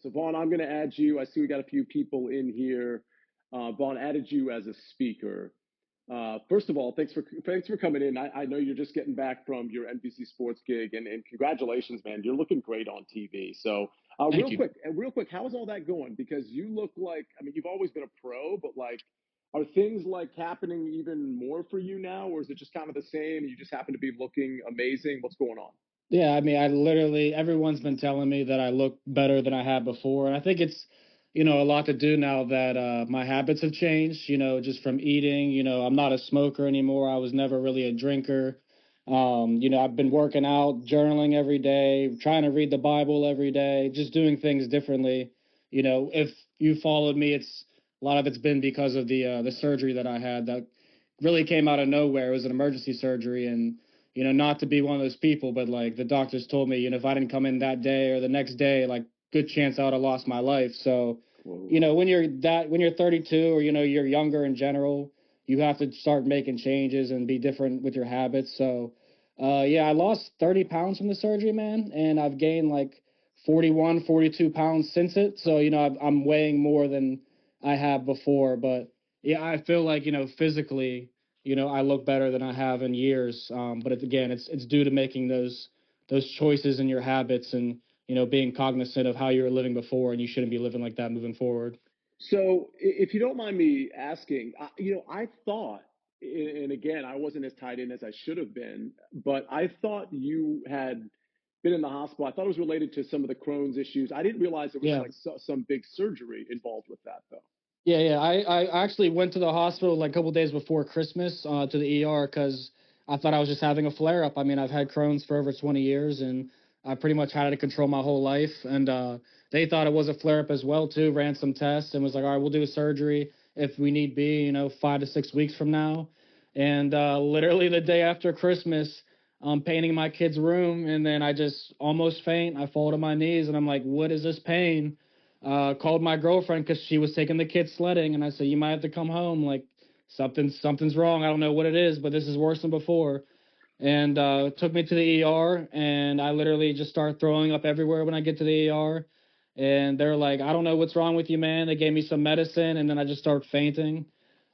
So Vaughn, I'm going to add you. I see we got a few people in here. Vaughn added you as a speaker. First of all, thanks for coming in. I know you're just getting back from your NBC Sports gig, and congratulations, man. You're looking great on TV. So Thank you. real quick, how's all that going? Because you look like, I mean, you've always been a pro, but like, are things like happening even more for you now, or is it just kind of the same? You just happen to be looking amazing. What's going on? Yeah, I mean, I literally everyone's been telling me that I look better than I had before, and I think it's, a lot to do now that my habits have changed. Just from eating. I'm not a smoker anymore. I was never really a drinker. I've been working out, journaling every day, trying to read the Bible every day, just doing things differently. If you followed me, it's a lot of it's been because of the surgery that I had that really came out of nowhere. It was an emergency surgery, and not to be one of those people, but like the doctors told me, if I didn't come in that day or the next day, like good chance I would have lost my life. So, Whoa. when you're 32 or, you're younger in general, you have to start making changes and be different with your habits. So, yeah, I lost 30 pounds from the surgery, man. And I've gained like 41, 42 pounds since it. So, I'm weighing more than I have before, but yeah, I feel like, physically, I look better than I have in years. But again, it's due to making those choices in your habits and being cognizant of how you were living before, and you shouldn't be living like that moving forward. So, if you don't mind me asking, I thought, and again, I wasn't as tied in as I should have been, but I thought you had been in the hospital. I thought it was related to some of the Crohn's issues. I didn't realize it was Yeah. like some big surgery involved with that, though. Yeah. I actually went to the hospital like a couple days before Christmas to the ER because I thought I was just having a flare up. I mean, I've had Crohn's for over 20 years and I pretty much had it to control my whole life. And they thought it was a flare up as well too. Ran some tests and was like, all right, we'll do a surgery if we need be. 5 to 6 weeks from now. And literally the day after Christmas, I'm painting my kid's room and then I just almost faint. I fall to my knees and I'm like, what is this pain? Called my girlfriend because she was taking the kids sledding, and I said, "You might have to come home. Like something's wrong. I don't know what it is, but this is worse than before." And took me to the ER, and I literally just start throwing up everywhere when I get to the ER. And they're like, "I don't know what's wrong with you, man." They gave me some medicine, and then I just start fainting.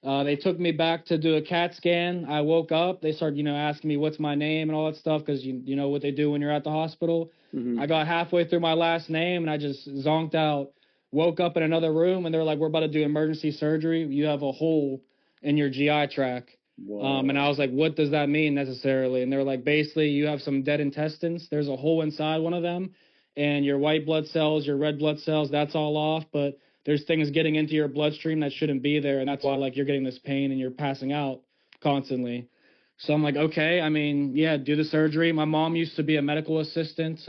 They took me back to do a CAT scan. I woke up. They started, asking me what's my name and all that stuff because you know what they do when you're at the hospital. I Hmm. got halfway through my last name and I just zonked out. Woke up in another room and they're like, "We're about to do emergency surgery. You have a hole in your GI tract." And I Whoa. was like, "What does that mean necessarily?" And they're like, "Basically, you have some dead intestines. There's a hole inside one of them, and your white blood cells, your red blood cells, that's all off. But there's things getting into your bloodstream that shouldn't be there, and that's why like you're getting this pain and you're passing out constantly." So I'm like, okay, I mean, yeah, do the surgery. My mom used to be a medical assistant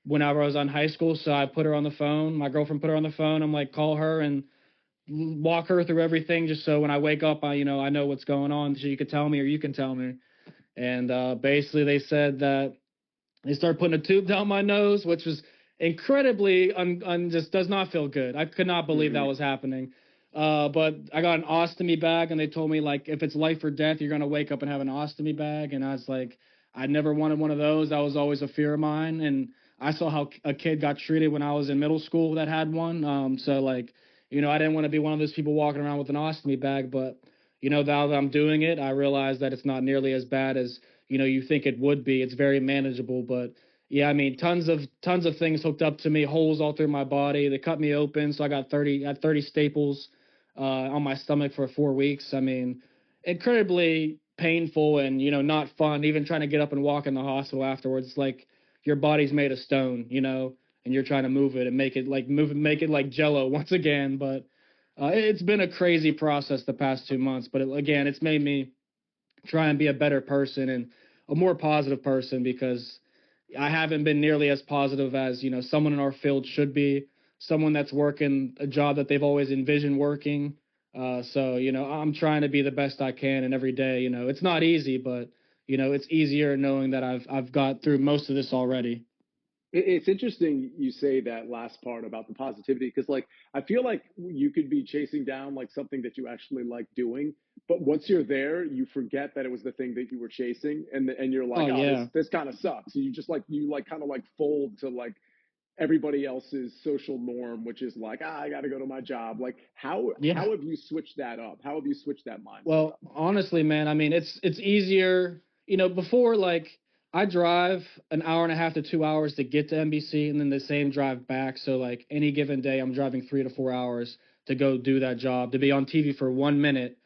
whenever I was on high school, so I put her on the phone. My girlfriend put her on the phone. I'm like, call her and walk her through everything, just so when I wake up, I know what's going on, so you could tell me or you can tell me. And basically, they said that they started putting a tube down my nose, which was incredibly just does not feel good. I could not believe that Hmm. was happening. But I got an ostomy bag, and they told me like if it's life or death, you're gonna wake up and have an ostomy bag. And I was like, I never wanted one of those. That was always a fear of mine. And I saw how a kid got treated when I was in middle school that had one. So like, I didn't want to be one of those people walking around with an ostomy bag. But now that I'm doing it, I realize that it's not nearly as bad as you think it would be. It's very manageable, but yeah, I mean, tons of things hooked up to me, holes all through my body. They cut me open, so I had 30 staples on my stomach for 4 weeks. I mean, incredibly painful and not fun. Even trying to get up and walk in the hospital afterwards, it's like your body's made of stone, and you're trying to move it and make it like Jello once again. But it's been a crazy process the past 2 months. But again, it's made me try and be a better person and a more positive person because I haven't been nearly as positive as, someone in our field should be, someone that's working a job that they've always envisioned working. So, I'm trying to be the best I can and every day, it's not easy, but it's easier knowing that I've got through most of this already. It's interesting you say that last part about the positivity because, like, I feel like you could be chasing down like something that you actually like doing, but once you're there, you forget that it was the thing that you were chasing, and you're like, Oh oh, yeah. this kind of sucks. So you just like kind of like fold to like everybody else's social norm, which is like, I got to go to my job. Like, Yeah. how have you switched that up? How have you switched that mindset Well, up? honestly, man, I mean, it's easier. Before, like, I drive an hour and a half to 2 hours to get to NBC, and then the same drive back. So like any given day, I'm driving 3 to 4 hours to go do that job, to be on TV for 1 minute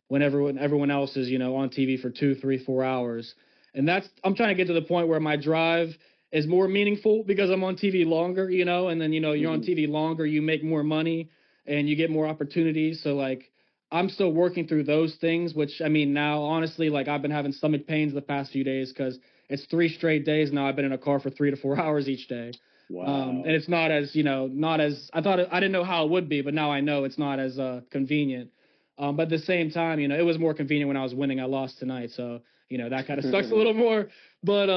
when everyone else is on TV for 2, 3, 4 hours. And that's I'm trying to get to the point where my drive is more meaningful because I'm on TV longer, and then you're on Hmm. TV longer, you make more money and you get more opportunities. So like I'm still working through those things, which I mean, now honestly, like I've been having stomach pains the past few days because it's 3 straight days now. I've been in a car for 3 to 4 hours each day. And Wow. it's not as, not as I thought. I didn't know how it would be, but now I know it's not as convenient. But at the same time, it was more convenient when I was winning. I lost tonight, so that kind of sucks a little more. But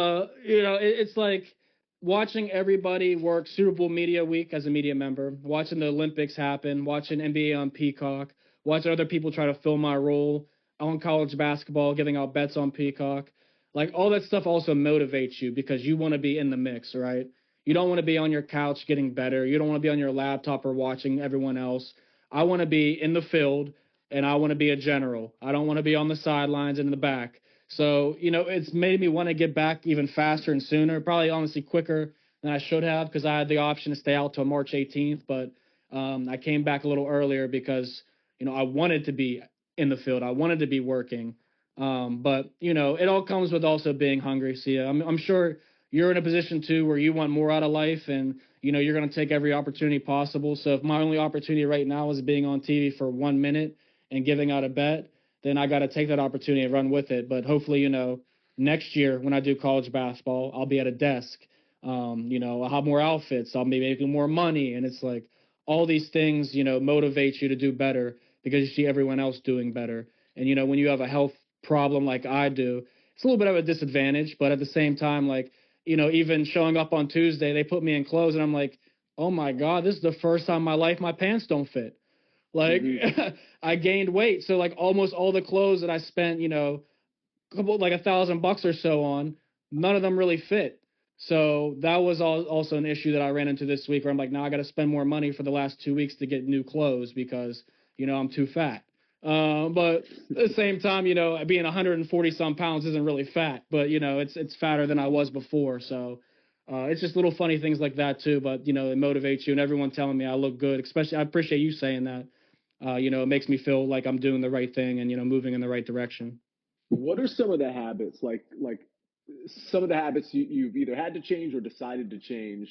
it's like watching everybody work Super Bowl media week as a media member, watching the Olympics happen, watching NBA on Peacock, watching other people try to fill my role on college basketball, giving out bets on Peacock. Like all that stuff also motivates you because you want to be in the mix, right? You don't want to be on your couch getting better. You don't want to be on your laptop or watching everyone else. I want to be in the field and I want to be a general. I don't want to be on the sidelines and in the back. So, it's made me want to get back even faster and sooner, probably honestly quicker than I should have because I had the option to stay out till March 18th. But I came back a little earlier because, I wanted to be in the field. I wanted to be working. But, it all comes with also being hungry. Sia, I'm sure you're in a position too where you want more out of life and, you're going to take every opportunity possible. So if my only opportunity right now is being on TV for 1 minute and giving out a bet, then I got to take that opportunity and run with it. But hopefully, next year when I do college basketball, I'll be at a desk. I'll have more outfits. I'll be making more money. And it's like all these things, motivate you to do better because you see everyone else doing better. And, when you have a health problem like I do, it's a little bit of a disadvantage. But at the same time, like, even showing up on Tuesday, they put me in clothes and I'm like, oh my God, this is the first time in my life my pants don't fit. Like Hmm. I gained weight, so like almost all the clothes that I spent, couple like $1,000 or so on, none of them really fit. So that was also an issue that I ran into this week, where I'm like, now I got to spend more money for the last 2 weeks to get new clothes because I'm too fat. But at the same time, being 140 some pounds isn't really fat, but it's fatter than I was before. So it's just little funny things like that too. But it motivates you, and everyone telling me I look good. Especially, I appreciate you saying that. It makes me feel like I'm doing the right thing and moving in the right direction. What are some of the habits, some of the habits you've either had to change or decided to change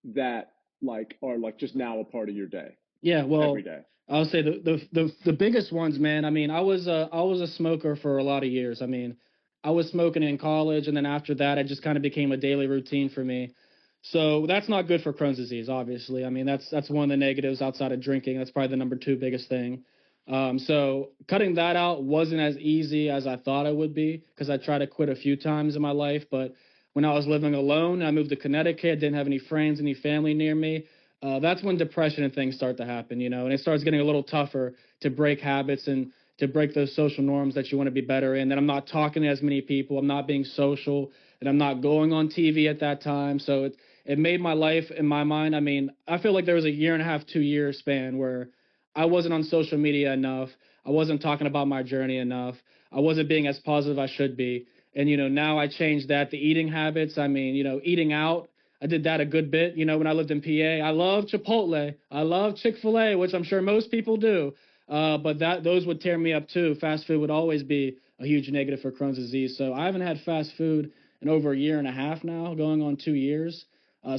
that like are like just now a part of your day Yeah, every well, day? I'll say the biggest ones, man. I mean, I was a smoker for a lot of years. I mean, I was smoking in college, and then after that, it just kind of became a daily routine for me. So that's not good for Crohn's disease, obviously. I mean, that's one of the negatives outside of drinking. That's probably the number two biggest thing. So cutting that out wasn't as easy as I thought it would be because I tried to quit a few times in my life. But when I was living alone, I moved to Connecticut, didn't have any friends, any family near me. That's when depression and things start to happen, and it starts getting a little tougher to break habits and to break those social norms that you want to be better in. That I'm not talking to as many people, I'm not being social, and I'm not going on TV at that time. So it made my life in my mind. I mean, I feel like there was a year and a half, 2 year span where I wasn't on social media enough. I wasn't talking about my journey enough. I wasn't being as positive I should be. And now I changed that. The eating habits. I mean, eating out. I did that a good bit, when I lived in PA. I love Chipotle. I love Chick-fil-A, which I'm sure most people do. But those would tear me up too. Fast food would always be a huge negative for Crohn's disease. So I haven't had fast food in over a year and a half now, going on 2 years.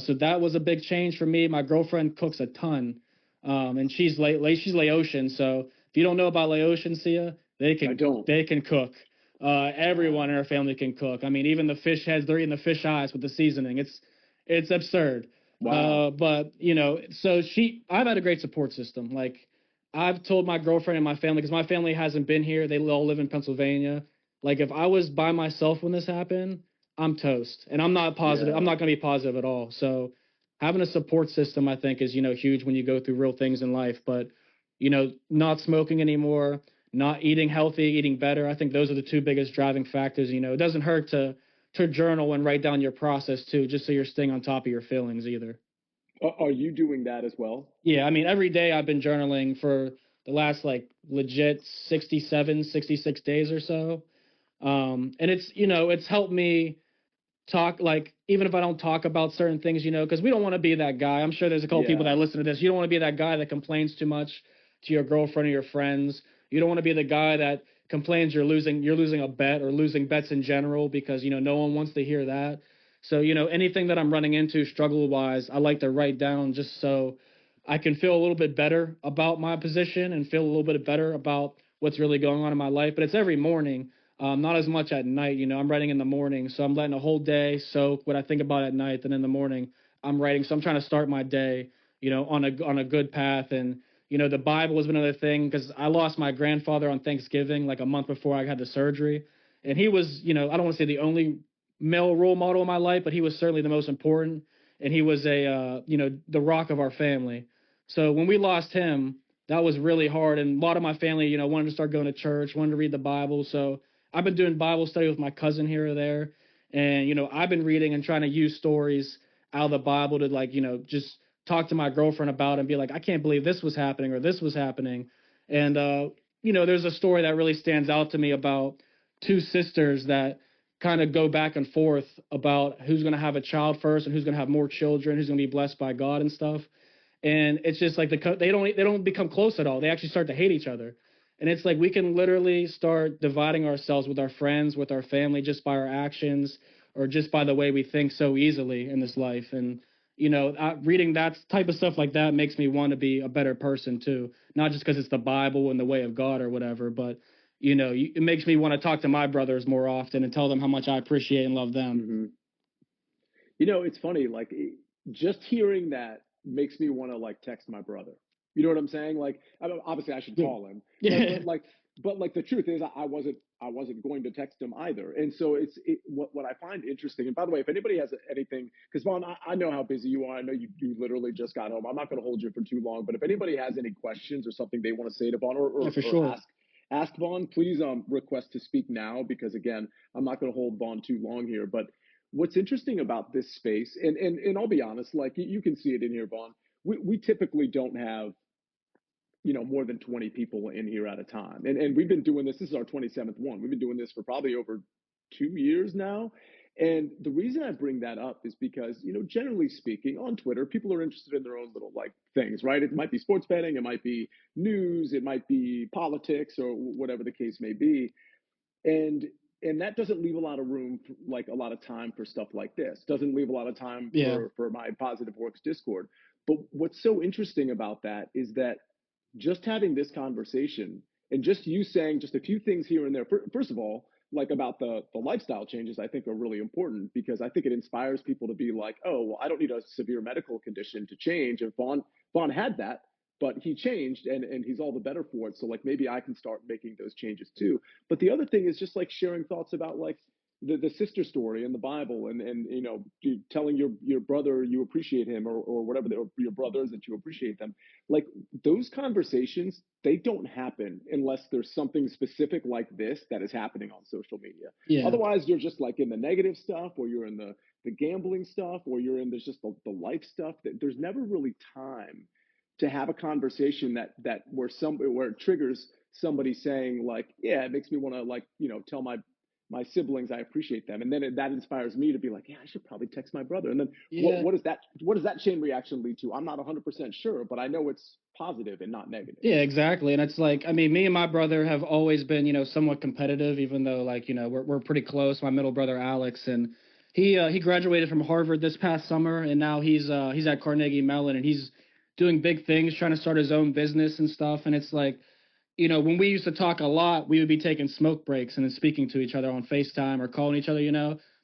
So that was a big change for me. My girlfriend cooks a ton, and she's Laotian. So if you don't know about Laotian, Sia, they I can don't. they can cook. Everyone Wow. in her family can cook. I mean, even the fish heads, they're eating the fish eyes with the seasoning. It's absurd. Wow. But so I've had a great support system. Like I've told my girlfriend and my family, because my family hasn't been here. They all live in Pennsylvania. Like if I was by myself when this happened, I'm toast. And I'm not positive. I'm Yeah. not going to be positive at all. So having a support system, I think, is, huge when you go through real things in life. But, not smoking anymore, not eating healthy, eating better. I think those are the two biggest driving factors. It doesn't hurt to journal and write down your process too, just so you're staying on top of your feelings either. Are you doing that as well? Yeah, I mean, every day I've been journaling for the last like legit 67, 66 days or so. And it's, it's helped me talk, like, even if I don't talk about certain things, because we don't want to be that guy. I'm sure there's a couple people Yeah. that listen to this. You don't want to be that guy that complains too much to your girlfriend or your friends. You don't want to be the guy that complains you're losing a bet or losing bets in general, because no one wants to hear that. So anything that I'm running into struggle wise, I like to write down just so I can feel a little bit better about my position and feel a little bit better about what's really going on in my life. But it's every morning, not as much at night. I'm writing in the morning, so I'm letting a whole day soak what I think about at night. Then in the morning, I'm writing. So I'm trying to start my day, on a good path. And the Bible has been another thing, because I lost my grandfather on Thanksgiving, like a month before I had the surgery, and he was, I don't want to say the only male role model in my life, but he was certainly the most important, and he was the rock of our family. So when we lost him, that was really hard, and a lot of my family, wanted to start going to church, wanted to read the Bible. So I've been doing Bible study with my cousin here or there, and I've been reading and trying to use stories out of the Bible to, like, just talk to my girlfriend about and be like, I can't believe this was happening or this was happening. And there's a story that really stands out to me about two sisters that kind of go back and forth about who's going to have a child first and who's going to have more children, who's going to be blessed by God and stuff. And it's just like they don't become close at all. They actually start to hate each other. And it's like we can literally start dividing ourselves with our friends, with our family, just by our actions or just by the way we think so easily in this life. And reading that type of stuff like that makes me want to be a better person too. Not just because it's the Bible and the way of God or whatever, but it makes me want to talk to my brothers more often and tell them how much I appreciate and love them. Hmm. It's funny, like just hearing that makes me want to like text my brother. You know what I'm saying? Like, obviously I should Yeah. call him, Yeah. but like the truth is, I wasn't going to text him either. And so what I find interesting. And by the way, if anybody has anything, because Vaughn, I know how busy you are. I know you literally just got home. I'm not going to hold you for too long. But if anybody has any questions or something they want to say to Vaughn Yeah, for or sure. ask Vaughn, please request to speak now, because again, I'm not going to hold Vaughn too long here. But what's interesting about this space, and I'll be honest, like you can see it in here, Vaughn. We typically don't have more than 20 people in here at a time, and we've been doing this. This is our 27th one. We've been doing this for probably over 2 years now. And the reason I bring that up is because, generally speaking, on Twitter, people are interested in their own little like things, right? It might be sports betting, it might be news, it might be politics, or whatever the case may be. And that doesn't leave a lot of room for, like, a lot of time for stuff like this. Doesn't leave a lot of time Yeah. for my positive works Discord. But what's so interesting about that is that just having this conversation and just you saying just a few things here and there, first of all, like about the lifestyle changes, I think are really important, because I think it inspires people to be like, oh, well, I don't need a severe medical condition to change. And Vaughn had that, but he changed, and he's all the better for it. So like maybe I can start making those changes too. But the other thing is just like sharing thoughts about like the sister story in the Bible, and telling your brother you appreciate him, or whatever, or your brothers that you appreciate them. Like those conversations, they don't happen unless there's something specific like this that is happening on social media. Yeah. Otherwise, you're just like in the negative stuff, or you're in the gambling stuff, or you're in just the life stuff. That there's never really time to have a conversation that where it triggers somebody saying like, yeah, it makes me want to like tell my siblings I appreciate them, and then that inspires me to be like, yeah, I should probably text my brother. And then Yeah. what does that chain reaction lead to? I'm not 100% sure, but I know it's positive and not negative. Yeah, exactly. And it's like, I mean, me and my brother have always been, somewhat competitive, even though, like, we're pretty close. My middle brother Alex, and he graduated from Harvard this past summer, and now he's at Carnegie Mellon, and he's doing big things, trying to start his own business and stuff. And it's like, when we used to talk a lot, we would be taking smoke breaks and then speaking to each other on FaceTime or calling each other.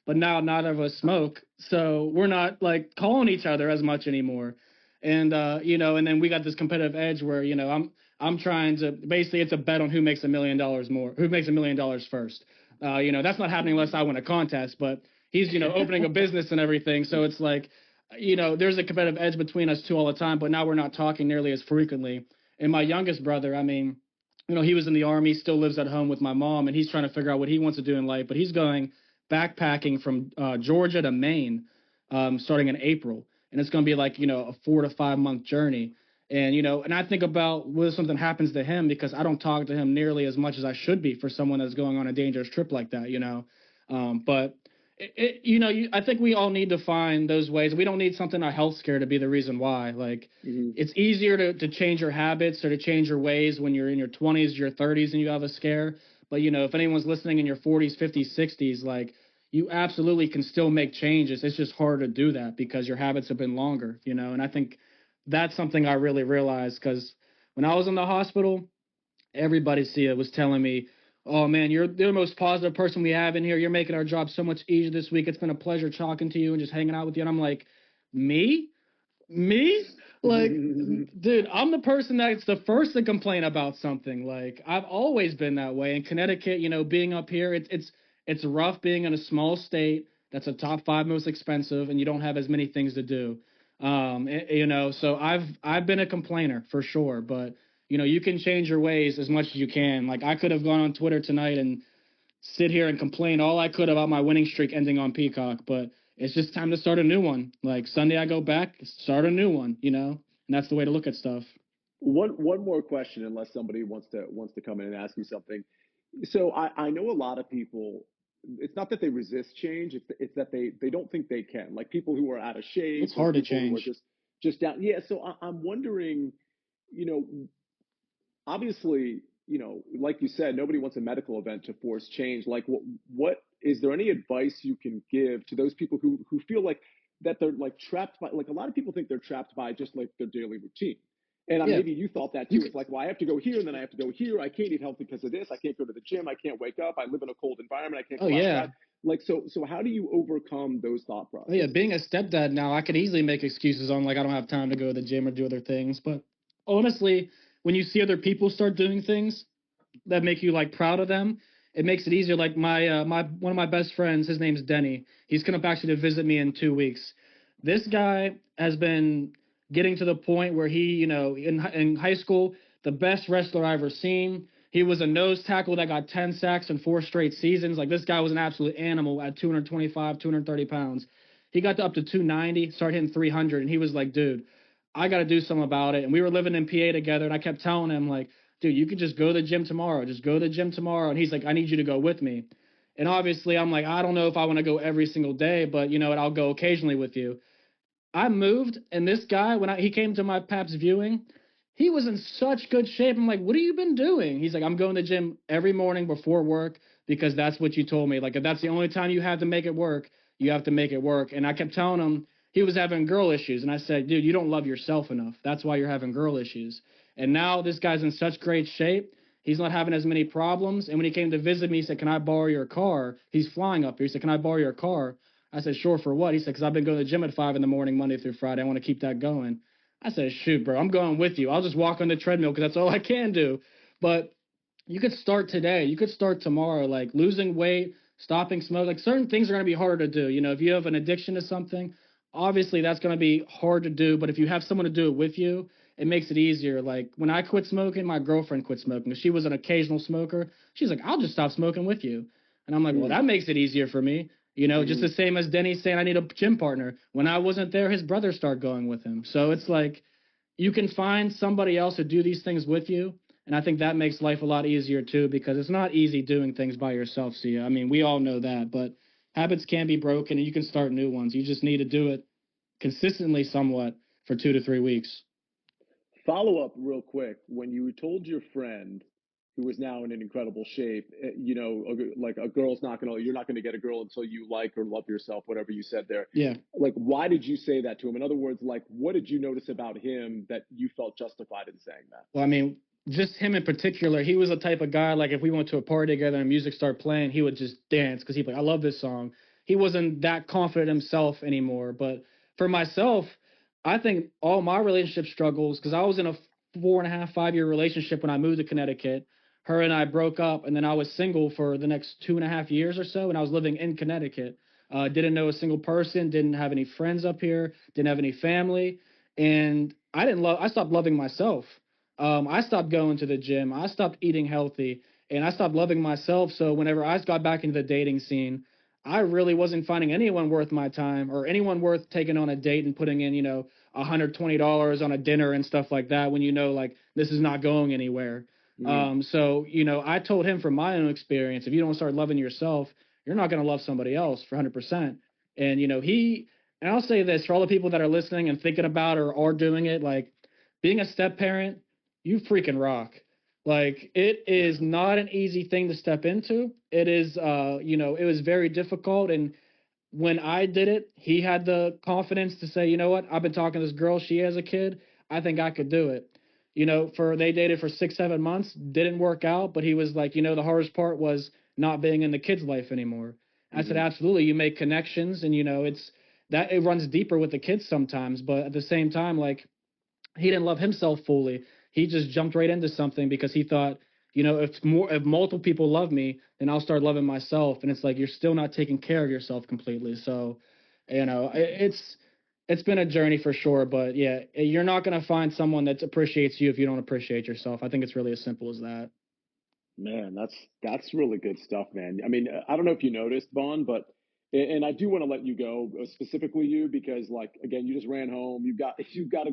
But now neither of us smoke, so we're not like calling each other as much anymore. And and then we got this competitive edge where I'm trying to, basically, it's a bet on who makes $1 million more, who makes $1 million first. That's not happening unless I win a contest, but he's opening a business and everything, so it's like there's a competitive edge between us two all the time. But now we're not talking nearly as frequently. And my youngest brother, I mean, he was in the army, still lives at home with my mom, and he's trying to figure out what he wants to do in life. But he's going backpacking from Georgia to Maine, starting in April. and it's going to be like, a 4 to 5 month journey. And, and I think about whether something happens to him, because I don't talk to him nearly as much as I should be for someone that's going on a dangerous trip like that. But I think we all need to find those ways. We don't need something like health scare to be the reason why. Like, Hmm. it's easier to change your habits or to change your ways when you're in your 20s, your 30s, and you have a scare. But if anyone's listening in your 40s, 50s, 60s, like, you absolutely can still make changes. It's just hard to do that because your habits have been longer. And I think that's something I really realized, because when I was in the hospital, everybody, Sia, was telling me, "Oh man, you're the most positive person we have in here. You're making our job so much easier this week. It's been a pleasure talking to you and just hanging out with you." And I'm like, me? Me? Like, dude, I'm the person that's the first to complain about something. Like, I've always been that way. In Connecticut, being up here, it's rough being in a small state that's a top five most expensive, and you don't have as many things to do. So I've been a complainer for sure, but you can change your ways as much as you can. Like, I could have gone on Twitter tonight and sit here and complain all I could about my winning streak ending on Peacock, but it's just time to start a new one. Like, Sunday, I go back, start a new one, and that's the way to look at stuff. One more question, unless somebody wants to come in and ask you something. So I know a lot of people. It's not that they resist change. It's that they don't think they can. Like people who are out of shape It's or hard to people who are change. just down. Yeah. So I'm wondering, you know, obviously, like you said, nobody wants a medical event to force change. Like, what is there any advice you can give to those people who feel like that they're like trapped by, like a lot of people think they're trapped by just like their daily routine. And Yeah, maybe you thought that you too. could. It's like, well, I have to go here and then I have to go here. I can't eat healthy because of this. I can't go to the gym. I can't wake up. I live in a cold environment. I can't Oh go yeah. outside. Like, so how do you overcome those thought Oh yeah. processes? Being a stepdad now, I can easily make excuses on, like, I don't have time to go to the gym or do other things. But honestly, when you see other people start doing things that make you like proud of them, it makes it easier. Like, my one of my best friends, his name's Denny. He's coming up actually to visit me in 2 weeks. This guy has been getting to the point where he, in high school, the best wrestler I ever seen. He was a nose tackle that got 10 sacks in 4 straight seasons. Like, this guy was an absolute animal at 225, 230 pounds. He got to up to 290, started hitting 300, and he was like, dude, I got to do something about it. And we were living in PA together, and I kept telling him, like, dude, you could just go to the gym tomorrow. Just go to the gym tomorrow. And he's like, I need you to go with me. And obviously, I'm like, I don't know if I want to go every single day, but you know what? I'll go occasionally with you. I moved, and this guy, when he came to my Paps viewing, he was in such good shape. I'm like, what have you been doing? He's like, I'm going to the gym every morning before work because that's what you told me. Like, if that's the only time you have to make it work, you have to make it work. And I kept telling him he was having girl issues. And I said, dude, you don't love yourself enough. That's why you're having girl issues. And now this guy's in such great shape. He's not having as many problems. And when he came to visit me, he said, can I borrow your car? He's flying up here. He said, can I borrow your car? I said, sure, for what? He said, because I've been going to the gym at 5 in the morning, Monday through Friday. I want to keep that going. I said, shoot, bro, I'm going with you. I'll just walk on the treadmill because that's all I can do. But you could start today. You could start tomorrow, like losing weight, stopping smoke. Like, certain things are going to be harder to do. If you have an addiction to something, obviously that's going to be hard to do. But if you have someone to do it with you, it makes it easier. Like, when I quit smoking, my girlfriend quit smoking. She was an occasional smoker. She's like, I'll just stop smoking with you. And I'm like, well, Mm, that makes it easier for me. Just hmm. the same as Denny saying I need a gym partner. When I wasn't there, his brother started going with him. So it's like you can find somebody else to do these things with you. And I think that makes life a lot easier too, because it's not easy doing things by yourself, Sia. I mean, we all know that, but habits can be broken and you can start new ones. You just need to do it consistently somewhat for 2 to 3 weeks. Follow up real quick. When you told your friend who is now in an incredible shape, like a girl's not gonna, you're not gonna get a girl until you like or love yourself, whatever you said there. Yeah. Like, why did you say that to him? In other words, like, what did you notice about him that you felt justified in saying that? Well, I mean, just him in particular, he was the type of guy, like, if we went to a party together and music started playing, he would just dance because he'd be like, I love this song. He wasn't that confident himself anymore. But for myself, I think all my relationship struggles, because I was in a 4.5, 5 year relationship when I moved to Connecticut. Her and I broke up, and then I was single for the next 2.5 years or so, and I was living in Connecticut. Didn't know a single person, didn't have any friends up here, didn't have any family, and I stopped loving myself. I stopped going to the gym. I stopped eating healthy, and I stopped loving myself. So whenever I got back into the dating scene, I really wasn't finding anyone worth my time or anyone worth taking on a date and putting in, $120 on a dinner and stuff like that when like this is not going anywhere. Mm, So, I told him from my own experience, if you don't start loving yourself, you're not going to love somebody else for 100%. And, and I'll say this for all the people that are listening and thinking about or are doing it, like being a step parent, you freaking rock. Like it is not an easy thing to step into. It is, it was very difficult. And when I did it, he had the confidence to say, you know what, I've been talking to this girl. She has a kid. I think I could do it. They dated for 6, 7 months, didn't work out. But he was like, the hardest part was not being in the kid's life anymore. I said, hmm absolutely. You make connections, and it's that it runs deeper with the kids sometimes. But at the same time, like he didn't love himself fully. He just jumped right into something because he thought, if multiple people love me, then I'll start loving myself. And it's like you're still not taking care of yourself completely. So, it's been a journey for sure. But yeah, you're not gonna find someone that appreciates you if you don't appreciate yourself. I think it's really as simple as that. Man, that's really good stuff, man. I mean, I don't know if you noticed, Vaughn, but and I do want to let you go, specifically you, because like again, you just ran home. You've got a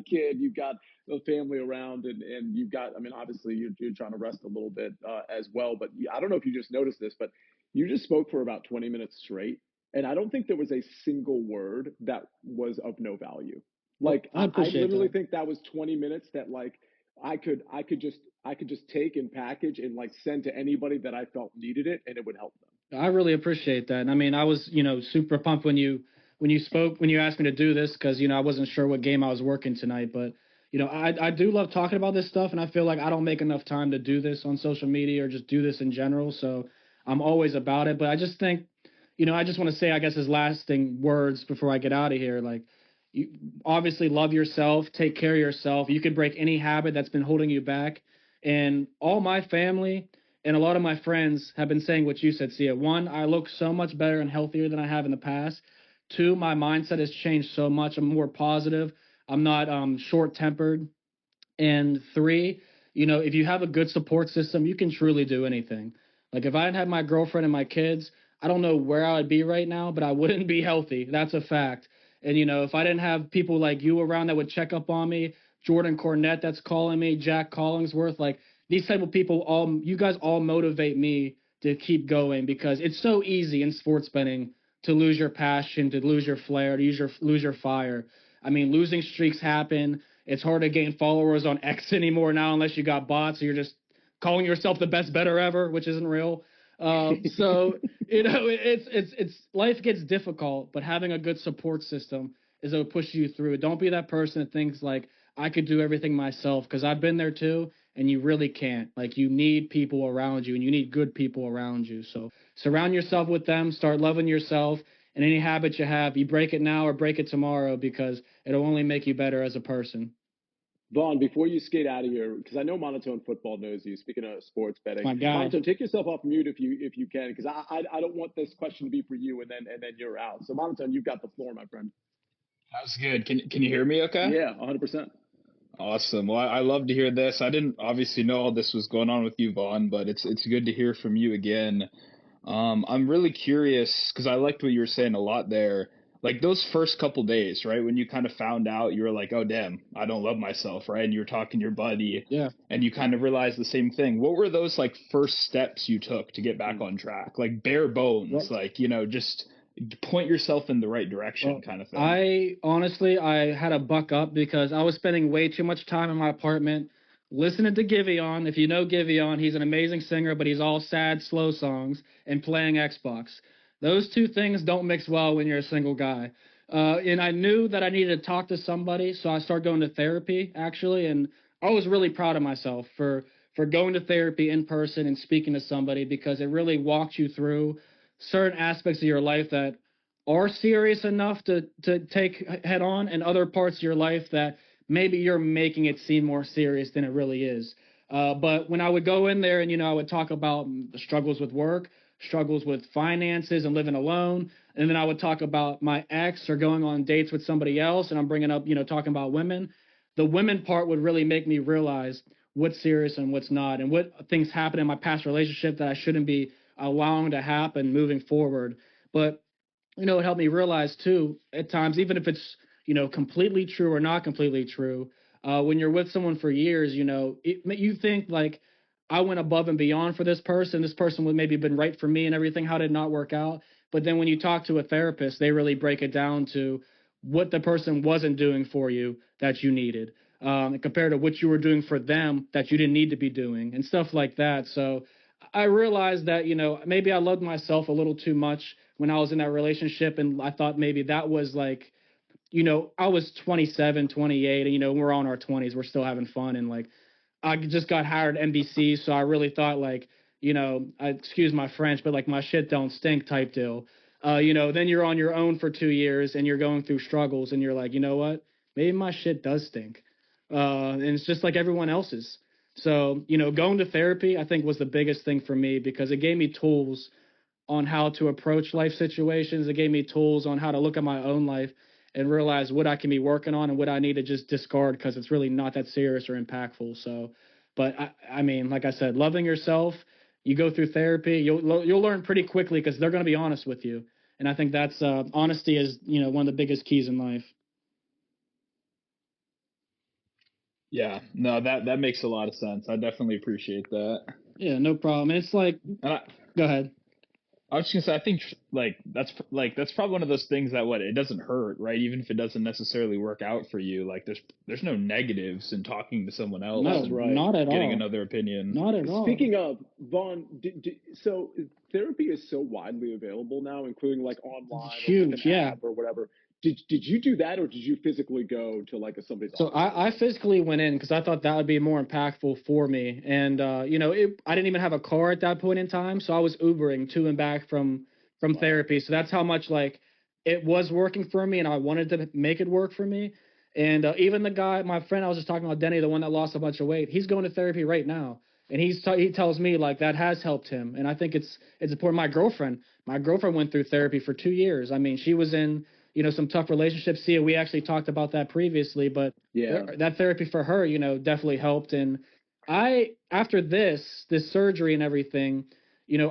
kid, you've got a family around, and you've got. I mean, obviously you're trying to rest a little bit as well. But I don't know if you just noticed this, but you just spoke for about 20 minutes straight, and I don't think there was a single word that was of no value. Well, Like I I appreciate literally that. think that was 20 minutes that like I could just take and package and like send to anybody that I felt needed it and it would help them. I really appreciate that. And I mean, I was, super pumped when you asked me to do this because, I wasn't sure what game I was working tonight. But, I do love talking about this stuff, and I feel like I don't make enough time to do this on social media or just do this in general. So I'm always about it. But I just think, I just want to say, I guess, as lasting words before I get out of here, like you obviously love yourself, take care of yourself. You can break any habit that's been holding you back. And all my family and a lot of my friends have been saying what you said, Sia. One, I look so much better and healthier than I have in the past. Two, my mindset has changed so much. I'm more positive. I'm not short tempered. And three, if you have a good support system, you can truly do anything. Like if I didn't have my girlfriend and my kids, I don't know where I would be right now, but I wouldn't be healthy. That's a fact. And if I didn't have people like you around that would check up on me, Jordan Cornette that's calling me, Jack Collingsworth, like these type of people, all you guys all motivate me to keep going because it's so easy in sports betting to lose your passion, to lose your flair, to lose your fire. I mean, losing streaks happen. It's hard to gain followers on X anymore now unless you got bots. So you're just calling yourself the best better ever, which isn't real. So it's life gets difficult, but having a good support system is what pushes you through it. Don't be that person that thinks like I could do everything myself because I've been there too, and you really can't. Like you need people around you, and you need good people around you. So surround yourself with them. Start loving yourself, and any habit you have, you break it now or break it tomorrow because it'll only make you better as a person. Vaughn, before you skate out of here, because I know Monotone Football knows you. Speaking of sports betting, My guy. Monotone, take yourself off mute if you can, because I don't want this question to be for you and then you're out. So Monotone, you've got the floor, my friend. That's good. Can you hear me okay? Yeah, 100%. Awesome. Well, I love to hear this. I didn't obviously know all this was going on with you, Vaughn, but it's good to hear from you again. I'm really curious because I liked what you were saying a lot there. Like those first couple days, right? When you kind of found out, you were like, "Oh, damn, I don't love myself," right? And you were talking to your buddy, Yeah. and you kind of realized the same thing. What were those like first steps you took to get back Mm. on track? Like bare bones, Well, like just point yourself in the right direction, Well, kind of thing. I honestly I had to buck up because I was spending way too much time in my apartment listening to Giveon. If you know Giveon, he's an amazing singer, but he's all sad, slow songs and playing Xbox. Those two things don't mix well when you're a single guy. And I knew that I needed to talk to somebody, so I started going to therapy actually, and I was really proud of myself for going to therapy in person and speaking to somebody because it really walked you through certain aspects of your life that are serious enough to take head on and other parts of your life that maybe you're making it seem more serious than it really is. But when I would go in there and I would talk about the struggles with work, struggles with finances and living alone, and then I would talk about my ex or going on dates with somebody else, and I'm bringing up talking about women. The women part would really make me realize what's serious and what's not, and what things happen in my past relationship that I shouldn't be allowing to happen moving forward. But it helped me realize too at times, even if it's completely true or not completely true, when you're with someone for years, you think like I went above and beyond for this person. This person would maybe been right for me and everything. How did it not work out? But then when you talk to a therapist, they really break it down to what the person wasn't doing for you that you needed, compared to what you were doing for them that you didn't need to be doing, and stuff like that. So I realized that maybe I loved myself a little too much when I was in that relationship, and I thought maybe that was like, I was 27, 28, and we're all in our 20s, we're still having fun, and like I just got hired at NBC, so I really thought like, I excuse my French, but like my shit don't stink type deal. Then you're on your own for 2 years and you're going through struggles, and you're like, you know what? Maybe my shit does stink, and it's just like everyone else's. So going to therapy, I think, was the biggest thing for me because it gave me tools on how to approach life situations. It gave me tools on how to look at my own life and realize what I can be working on and what I need to just discard because it's really not that serious or impactful. So, but I mean, like I said, loving yourself, you go through therapy, you'll learn pretty quickly because they're going to be honest with you. And I think that's honesty is one of the biggest keys in life. Yeah, no, that makes a lot of sense. I definitely appreciate that. Yeah, no problem. And it's like, And go ahead. I was just gonna say, I think that's probably one of those things that it doesn't hurt, right? Even if it doesn't necessarily work out for you, like there's no negatives in talking to someone else No, That's and right. not at getting all. another opinion. Not at all. Speaking of, Vaughn, so therapy is so widely available now, including like online or with an Huge, yeah. app or whatever. Did you do that, or did you physically go to like somebody's So office? I physically went in because I thought that would be more impactful for me. And I didn't even have a car at that point in time, so I was Ubering to and back from Wow. therapy. So that's how much like it was working for me, and I wanted to make it work for me. And even the guy, my friend I was just talking about, Denny, the one that lost a bunch of weight, he's going to therapy right now, and he tells me like that has helped him. And I think it's important. My girlfriend went through therapy for 2 years. I mean, she was in some tough relationships. Sia, we actually talked about that previously, but Yeah. that therapy for her, definitely helped. And after this surgery and everything,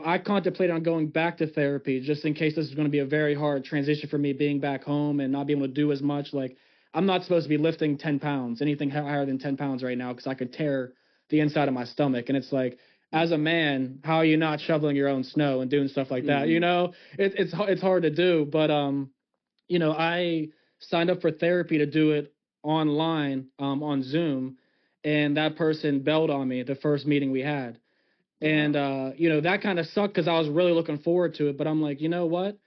I contemplated on going back to therapy just in case this is going to be a very hard transition for me being back home and not being able to do as much. Like, I'm not supposed to be lifting 10 pounds, anything higher than 10 pounds right now, because I could tear the inside of my stomach. And it's like, as a man, how are you not shoveling your own snow and doing stuff like that? Mm-hmm. It's hard to do, but I signed up for therapy to do it online, on Zoom, and that person bailed on me the first meeting we had. And Wow. that kind of sucked because I was really looking forward to it. But I'm like, you know what?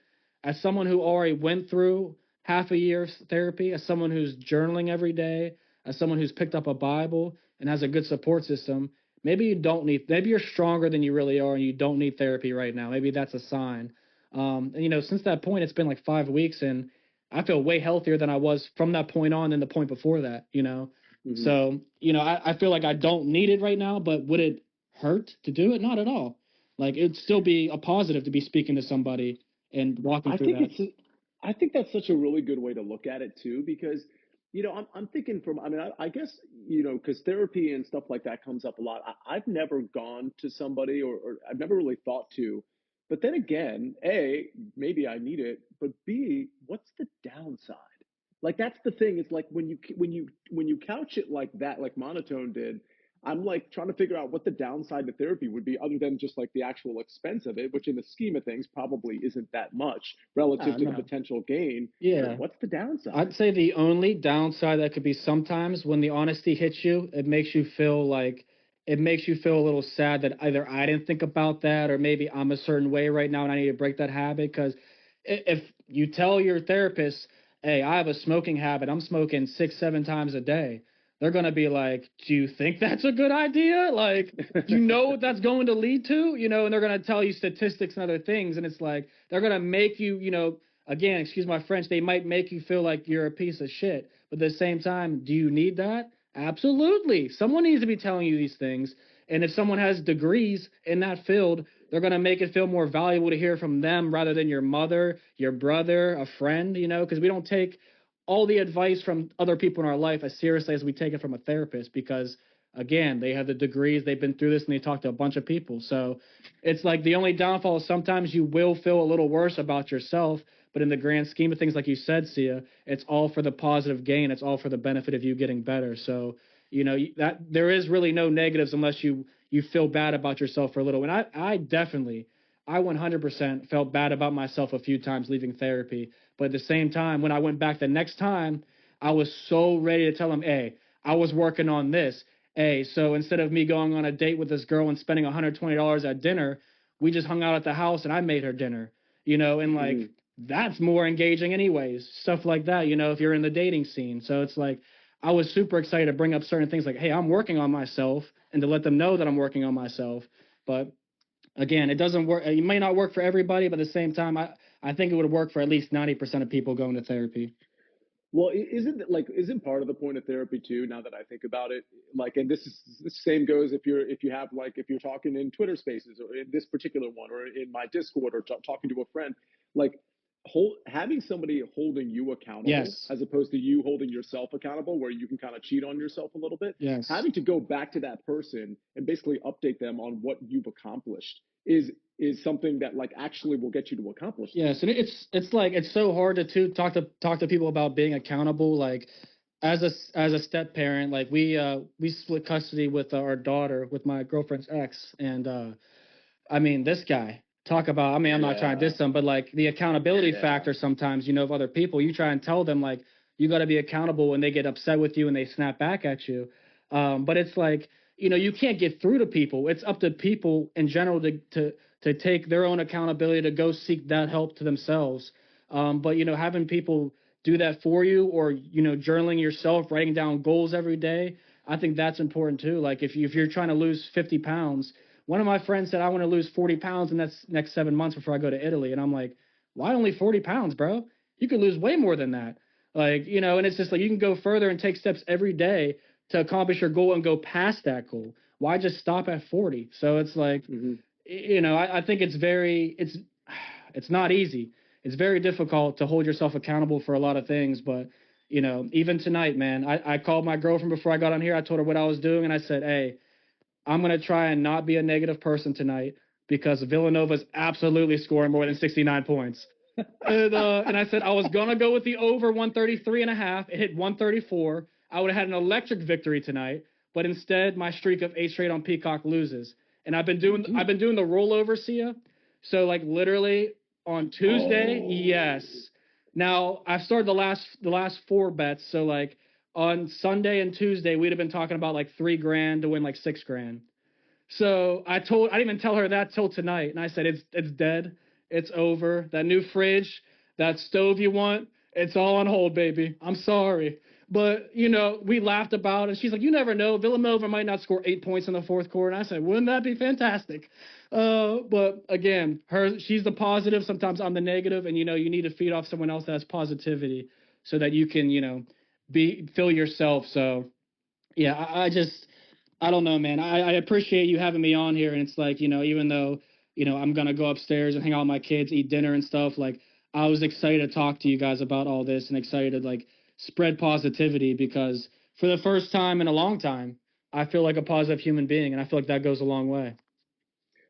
As someone who already went through half a year of therapy, as someone who's journaling every day, as someone who's picked up a Bible and has a good support system, maybe you're stronger than you really are and you don't need therapy right now. Maybe that's a sign. And since that point, it's been like 5 weeks, and I feel way healthier than I was from that point on than the point before that. Mm-hmm. So, I feel like I don't need it right now, but would it hurt to do it? Not at all. Like, it'd still be a positive to be speaking to somebody and walking I through think that. I think that's such a really good way to look at it too, because I'm thinking from, I mean, I guess, because therapy and stuff like that comes up a lot. I've never gone to somebody, or I've never really thought to, but then again, A, maybe I need it, but B, what's the downside? Like, that's the thing. It's like when you couch it like that, like Monotone did, I'm like trying to figure out what the downside to therapy would be, other than just like the actual expense of it, which in the scheme of things probably isn't that much relative to the No. potential gain. Yeah. What's the downside? I'd say the only downside that could be sometimes when the honesty hits you, it makes you feel a little sad that either I didn't think about that, or maybe I'm a certain way right now and I need to break that habit. Because if you tell your therapist, hey, I have a smoking habit, I'm smoking 6, 7 times a day, they're going to be like, do you think that's a good idea? Like, do you know what that's going to lead to? And they're going to tell you statistics and other things. And it's like, they're going to make you, again, excuse my French, they might make you feel like you're a piece of shit. But at the same time, do you need that? Absolutely. Someone needs to be telling you these things. And if someone has degrees in that field, they're going to make it feel more valuable to hear from them rather than your mother, your brother, a friend, because we don't take all the advice from other people in our life as seriously as we take it from a therapist, because again, they have the degrees, they've been through this, and they talk to a bunch of people. So it's like the only downfall is sometimes you will feel a little worse about yourself, but in the grand scheme of things, like you said, Sia, it's all for the positive gain. It's all for the benefit of you getting better. So that there is really no negatives unless you feel bad about yourself for a little. And I definitely, I 100% felt bad about myself a few times leaving therapy. But at the same time, when I went back the next time, I was so ready to tell him, hey, I was working on this. Hey, so instead of me going on a date with this girl and spending $120 at dinner, we just hung out at the house and I made her dinner, and like that's more engaging anyways. Stuff like that, if you're in the dating scene. So it's like I was super excited to bring up certain things like, hey, I'm working on myself and to let them know that I'm working on myself. But again, it doesn't work. It may not work for everybody, but at the same time, I think it would work for at least 90% of people going to therapy. Well, isn't part of the point of therapy too? Now that I think about it, like, and the same goes if you're talking in Twitter Spaces or in this particular one or in my Discord or talking to a friend, like, having somebody holding you accountable Yes. as opposed to you holding yourself accountable, where you can kind of cheat on yourself a little bit. Yes. Having to go back to that person and basically update them on what you've accomplished is something that like actually will get you to accomplish Yes, things. and it's like it's so hard to talk to people about being accountable. Like as a step parent, like we split custody with our daughter with my girlfriend's ex, and I mean, this guy, talk about, I mean, I'm not trying to Yeah. diss them, but like the accountability Yeah. factor sometimes, of other people, you try and tell them like, you got to be accountable when they get upset with you and they snap back at you. But it's like, you can't get through to people. It's up to people in general to take their own accountability, to go seek that help to themselves. But, having people do that for you, or, journaling yourself, writing down goals every day, I think that's important too. Like if you're trying to lose 50 pounds, one of my friends said, I want to lose 40 pounds in the next 7 months before I go to Italy. And I'm like, why only 40 pounds, bro? You could lose way more than that. Like, and it's just like you can go further and take steps every day to accomplish your goal and go past that goal. Why just stop at 40? So it's like, I think it's not easy. It's very difficult to hold yourself accountable for a lot of things. But, even tonight, man, I called my girlfriend before I got on here. I told her what I was doing. And I said, hey, I'm going to try and not be a negative person tonight because Villanova's absolutely scoring more than 69 points. And I said I was going to go with the over 133 and a half. It hit 134. I would have had an electric victory tonight, but instead my streak of 8 straight on Peacock loses. And I've been doing the rollover, Sia. So like literally on Tuesday, yes. Now I've started the last 4 bets. So like on Sunday and Tuesday, we'd have been talking about like $3,000 to win like $6,000. So I didn't even tell her that till tonight, and I said it's dead, it's over. That new fridge, that stove you want, it's all on hold, baby. I'm sorry, but we laughed about it. She's like, you never know, Villanova might not score 8 points in the fourth quarter. And I said, wouldn't that be fantastic? But again, she's the positive. Sometimes I'm the negative, and you need to feed off someone else that has positivity so that you can fill yourself. So yeah, I don't know, man. I appreciate you having me on here, and it's like, even though, I'm gonna go upstairs and hang out with my kids, eat dinner and stuff, like I was excited to talk to you guys about all this and excited to like spread positivity because for the first time in a long time, I feel like a positive human being, and I feel like that goes a long way.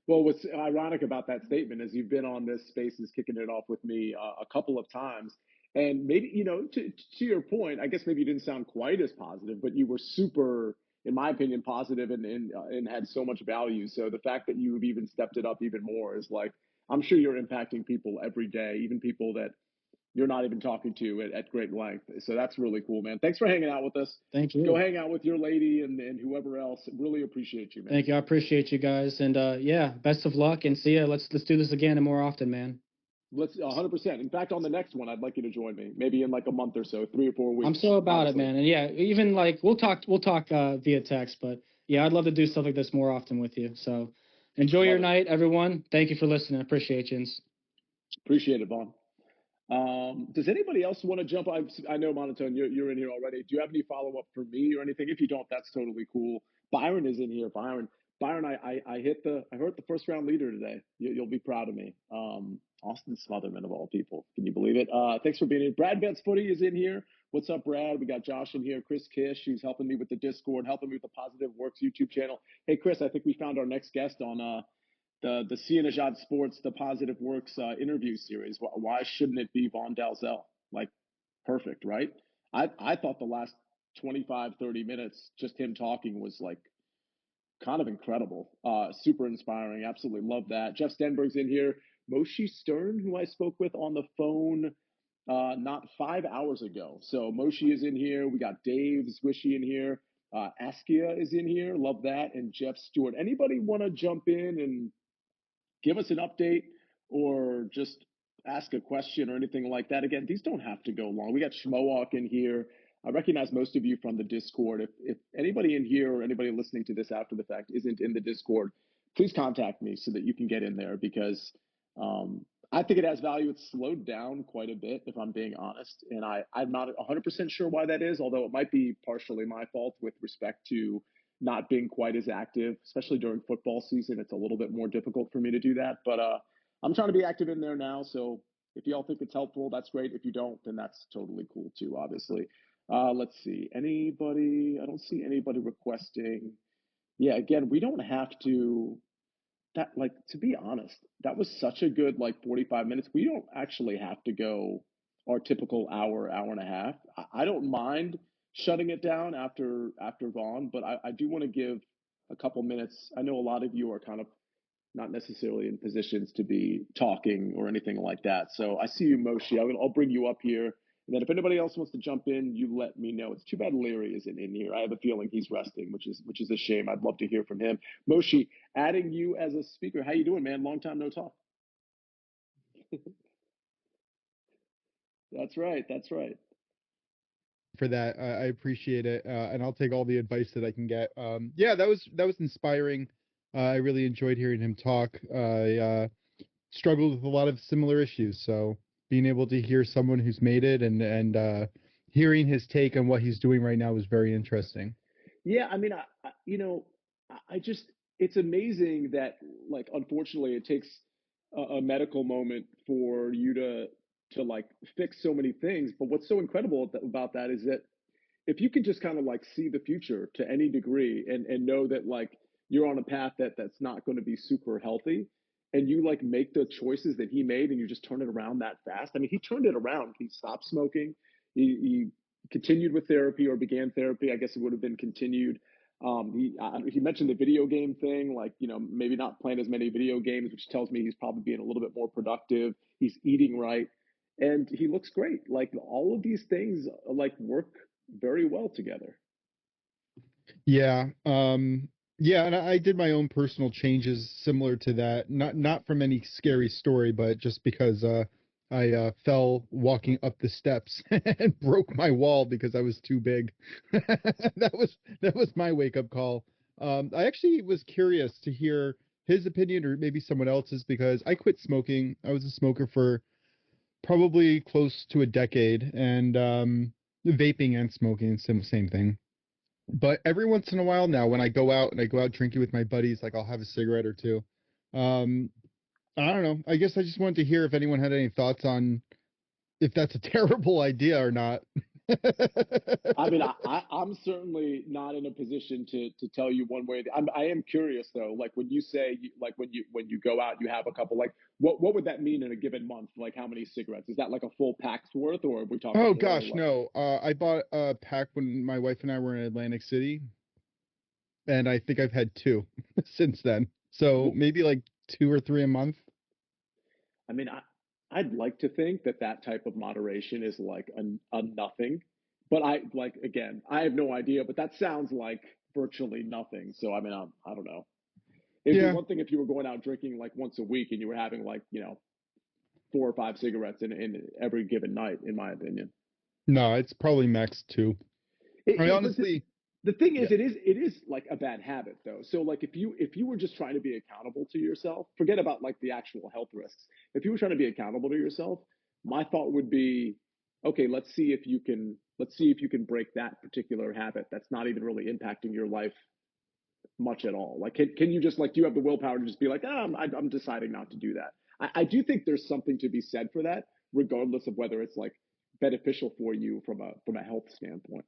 Well, what's ironic about that statement is you've been on this Spaces kicking it off with me a couple of times, and maybe to your point, I guess maybe you didn't sound quite as positive, but you were super, in my opinion, positive and had so much value. So the fact that you've even stepped it up even more is like, I'm sure you're impacting people every day, even people that you're not even talking to at great length. So that's really cool, man. Thanks for hanging out with us. Thank you. Go hang out with your lady and whoever else. Really appreciate you, man. Thank you. I appreciate you guys, and yeah, best of luck, and see ya. Let's do this again and more often, man. Let's 100%. In fact, on the next one, I'd like you to join me. Maybe in like a month or so, 3 or 4 weeks. I'm so about honestly. it, man. And yeah, even like we'll talk via text, but yeah, I'd love to do stuff like this more often with you. So enjoy your night, everyone. Thank you for listening. Appreciate you. Appreciate it, Vaughn. Does anybody else want to jump? I know, Monotone, you're in here already. Do you have any follow up for me or anything? If you don't, that's totally cool. Byron is in here. Byron, I heard the first round leader today. You'll be proud of me. Austin Smotherman of all people. Can you believe it? Thanks for being here. Brad Betts Footy is in here. What's up, Brad? We got Josh in here. Chris Kish, who's helping me with the Discord, helping me with the Positive Works YouTube channel. Hey, Chris, I think we found our next guest on the Sia Nejad Sports, the Positive Works interview series. Why shouldn't it be Vaughn Dalzell? Like, perfect, right? I thought the last 25, 30 minutes, just him talking was like kind of incredible. Super inspiring. Absolutely love that. Jeff Stenberg's in here. Moshe Stern, who I spoke with on the phone not 5 hours ago. So Moshe is in here. We got Dave Swishy in here. Askia is in here. Love that. And Jeff Stewart. Anybody want to jump in and give us an update or just ask a question or anything like that? Again, these don't have to go long. We got Schmoak in here. I recognize most of you from the Discord. If anybody in here or anybody listening to this after the fact isn't in the Discord, please contact me so that you can get in there because I think it has value. It's slowed down quite a bit, if I'm being honest. And I'm not 100% sure why that is, although it might be partially my fault with respect to not being quite as active, especially during football season. It's a little bit more difficult for me to do that. But I'm trying to be active in there now. So if y'all think it's helpful, that's great. If you don't, then that's totally cool too, obviously. Let's see. Anybody? I don't see anybody requesting. Yeah, again, we don't have to that like to be honest, that was such a good like 45 minutes. We don't actually have to go our typical hour, hour and a half. I don't mind shutting it down after Vaughn, but I do want to give a couple minutes. I know a lot of you are kind of not necessarily in positions to be talking or anything like that. So I see you, Moshe. I'll bring you up here. And then if anybody else wants to jump in, you let me know. It's too bad Larry isn't in here. I have a feeling he's resting, which is a shame. I'd love to hear from him. Moshe, adding you as a speaker. How you doing, man? Long time no talk. That's right. That's right. For that. I appreciate it, and I'll take all the advice that I can get. Yeah, that was inspiring. I really enjoyed hearing him talk. I struggled with a lot of similar issues, so being able to hear someone who's made it and hearing his take on what he's doing right now was very interesting. Yeah, I mean, I just it's amazing that like unfortunately it takes a medical moment for you to like fix so many things. But what's so incredible about that is that if you can just kind of like see the future to any degree and know that like you're on a path that's not going to be super healthy and you like make the choices that he made and you just turn it around that fast. I mean, he turned it around. He stopped smoking. He continued with therapy or began therapy. I guess it would have been continued. He mentioned the video game thing, like, you know, maybe not playing as many video games, which tells me he's probably being a little bit more productive. He's eating right and he looks great. Like all of these things like work very well together. Yeah, yeah, and I did my own personal changes similar to that. Not from any scary story, but just because I fell walking up the steps and broke my wall because I was too big. That was my wake up call. I actually was curious to hear his opinion or maybe someone else's because I quit smoking. I was a smoker for probably close to a decade, and vaping and smoking, same thing. But every once in a while now, when I go out and I go out drinking with my buddies, like I'll have a cigarette or two. Um, I don't know. I guess I just wanted to hear if anyone had any thoughts on if that's a terrible idea or not. I mean, I'm certainly not in a position to tell you one way. I am curious though. Like when you say, like when you go out, you have a couple. Like what would that mean in a given month? Like how many cigarettes? Is that like a full pack's worth, or are we talking Oh more or gosh, less? no. I bought a pack when my wife and I were in Atlantic City, and I think I've had two since then. So maybe like two or three a month. I mean, I'd like to think that that type of moderation is like a nothing, but I like again, I have no idea. But that sounds like virtually nothing. So I mean, I don't know. It'd be Yeah. one thing if you were going out drinking like once a week and you were having like, you know, 4 or 5 cigarettes in every given night, in my opinion. No, it's probably max two. I mean, But honestly, the thing yeah. is, it is like a bad habit though. So like if you were just trying to be accountable to yourself, forget about like the actual health risks. If you were trying to be accountable to yourself, my thought would be, okay, let's see if you can break that particular habit that's not even really impacting your life much at all. Like, can you just like, do you have the willpower to just be like, I'm deciding not to do that? I do think there's something to be said for that, regardless of whether it's like beneficial for you from a health standpoint.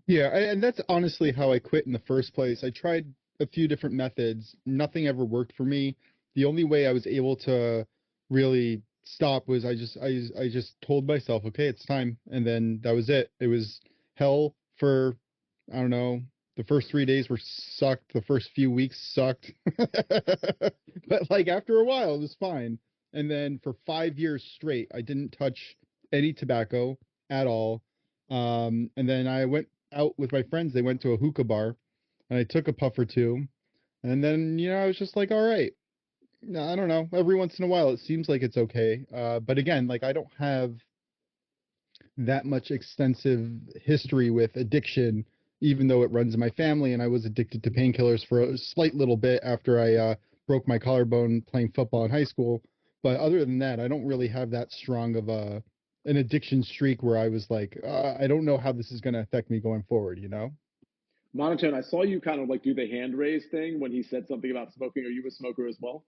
Yeah, and that's honestly how I quit in the first place. I tried a few different methods. Nothing ever worked for me. The only way I was able to really stop was I just told myself, okay, it's time, and then that was it. It was hell for I don't know. The first 3 days were sucked. The first few weeks sucked. But like after a while, it was fine. And then for 5 years straight, I didn't touch any tobacco at all. And then I went out with my friends. They went to a hookah bar, and I took a puff or two. And then, I was just like, all right. No, I don't know. Every once in a while, it seems like it's okay. But again, like I don't have that much extensive history with addiction, even though it runs in my family. And I was addicted to painkillers for a slight little bit after I broke my collarbone playing football in high school. But other than that, I don't really have that strong of an addiction streak where I was like, I don't know how this is going to affect me going forward, you know? Monotone, I saw you kind of like do the hand raise thing when he said something about smoking. Are you a smoker as well?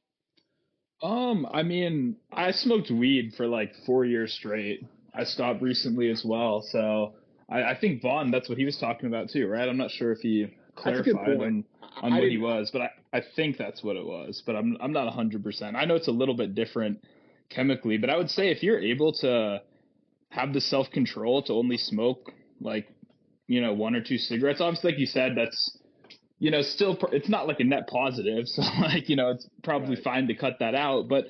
I mean, I smoked weed for like 4 years straight. I stopped recently as well. So I think Vaughn, that's what he was talking about too, right? I'm not sure if he That's a good clarified point. on I what he didn't. was, but I think that's what it was. But I'm not 100%. I know it's a little bit different chemically, but I would say if you're able to have the self control to only smoke like, one or two cigarettes, obviously, like you said, that's still it's not like a net positive. So like, it's probably Right. fine to cut that out. But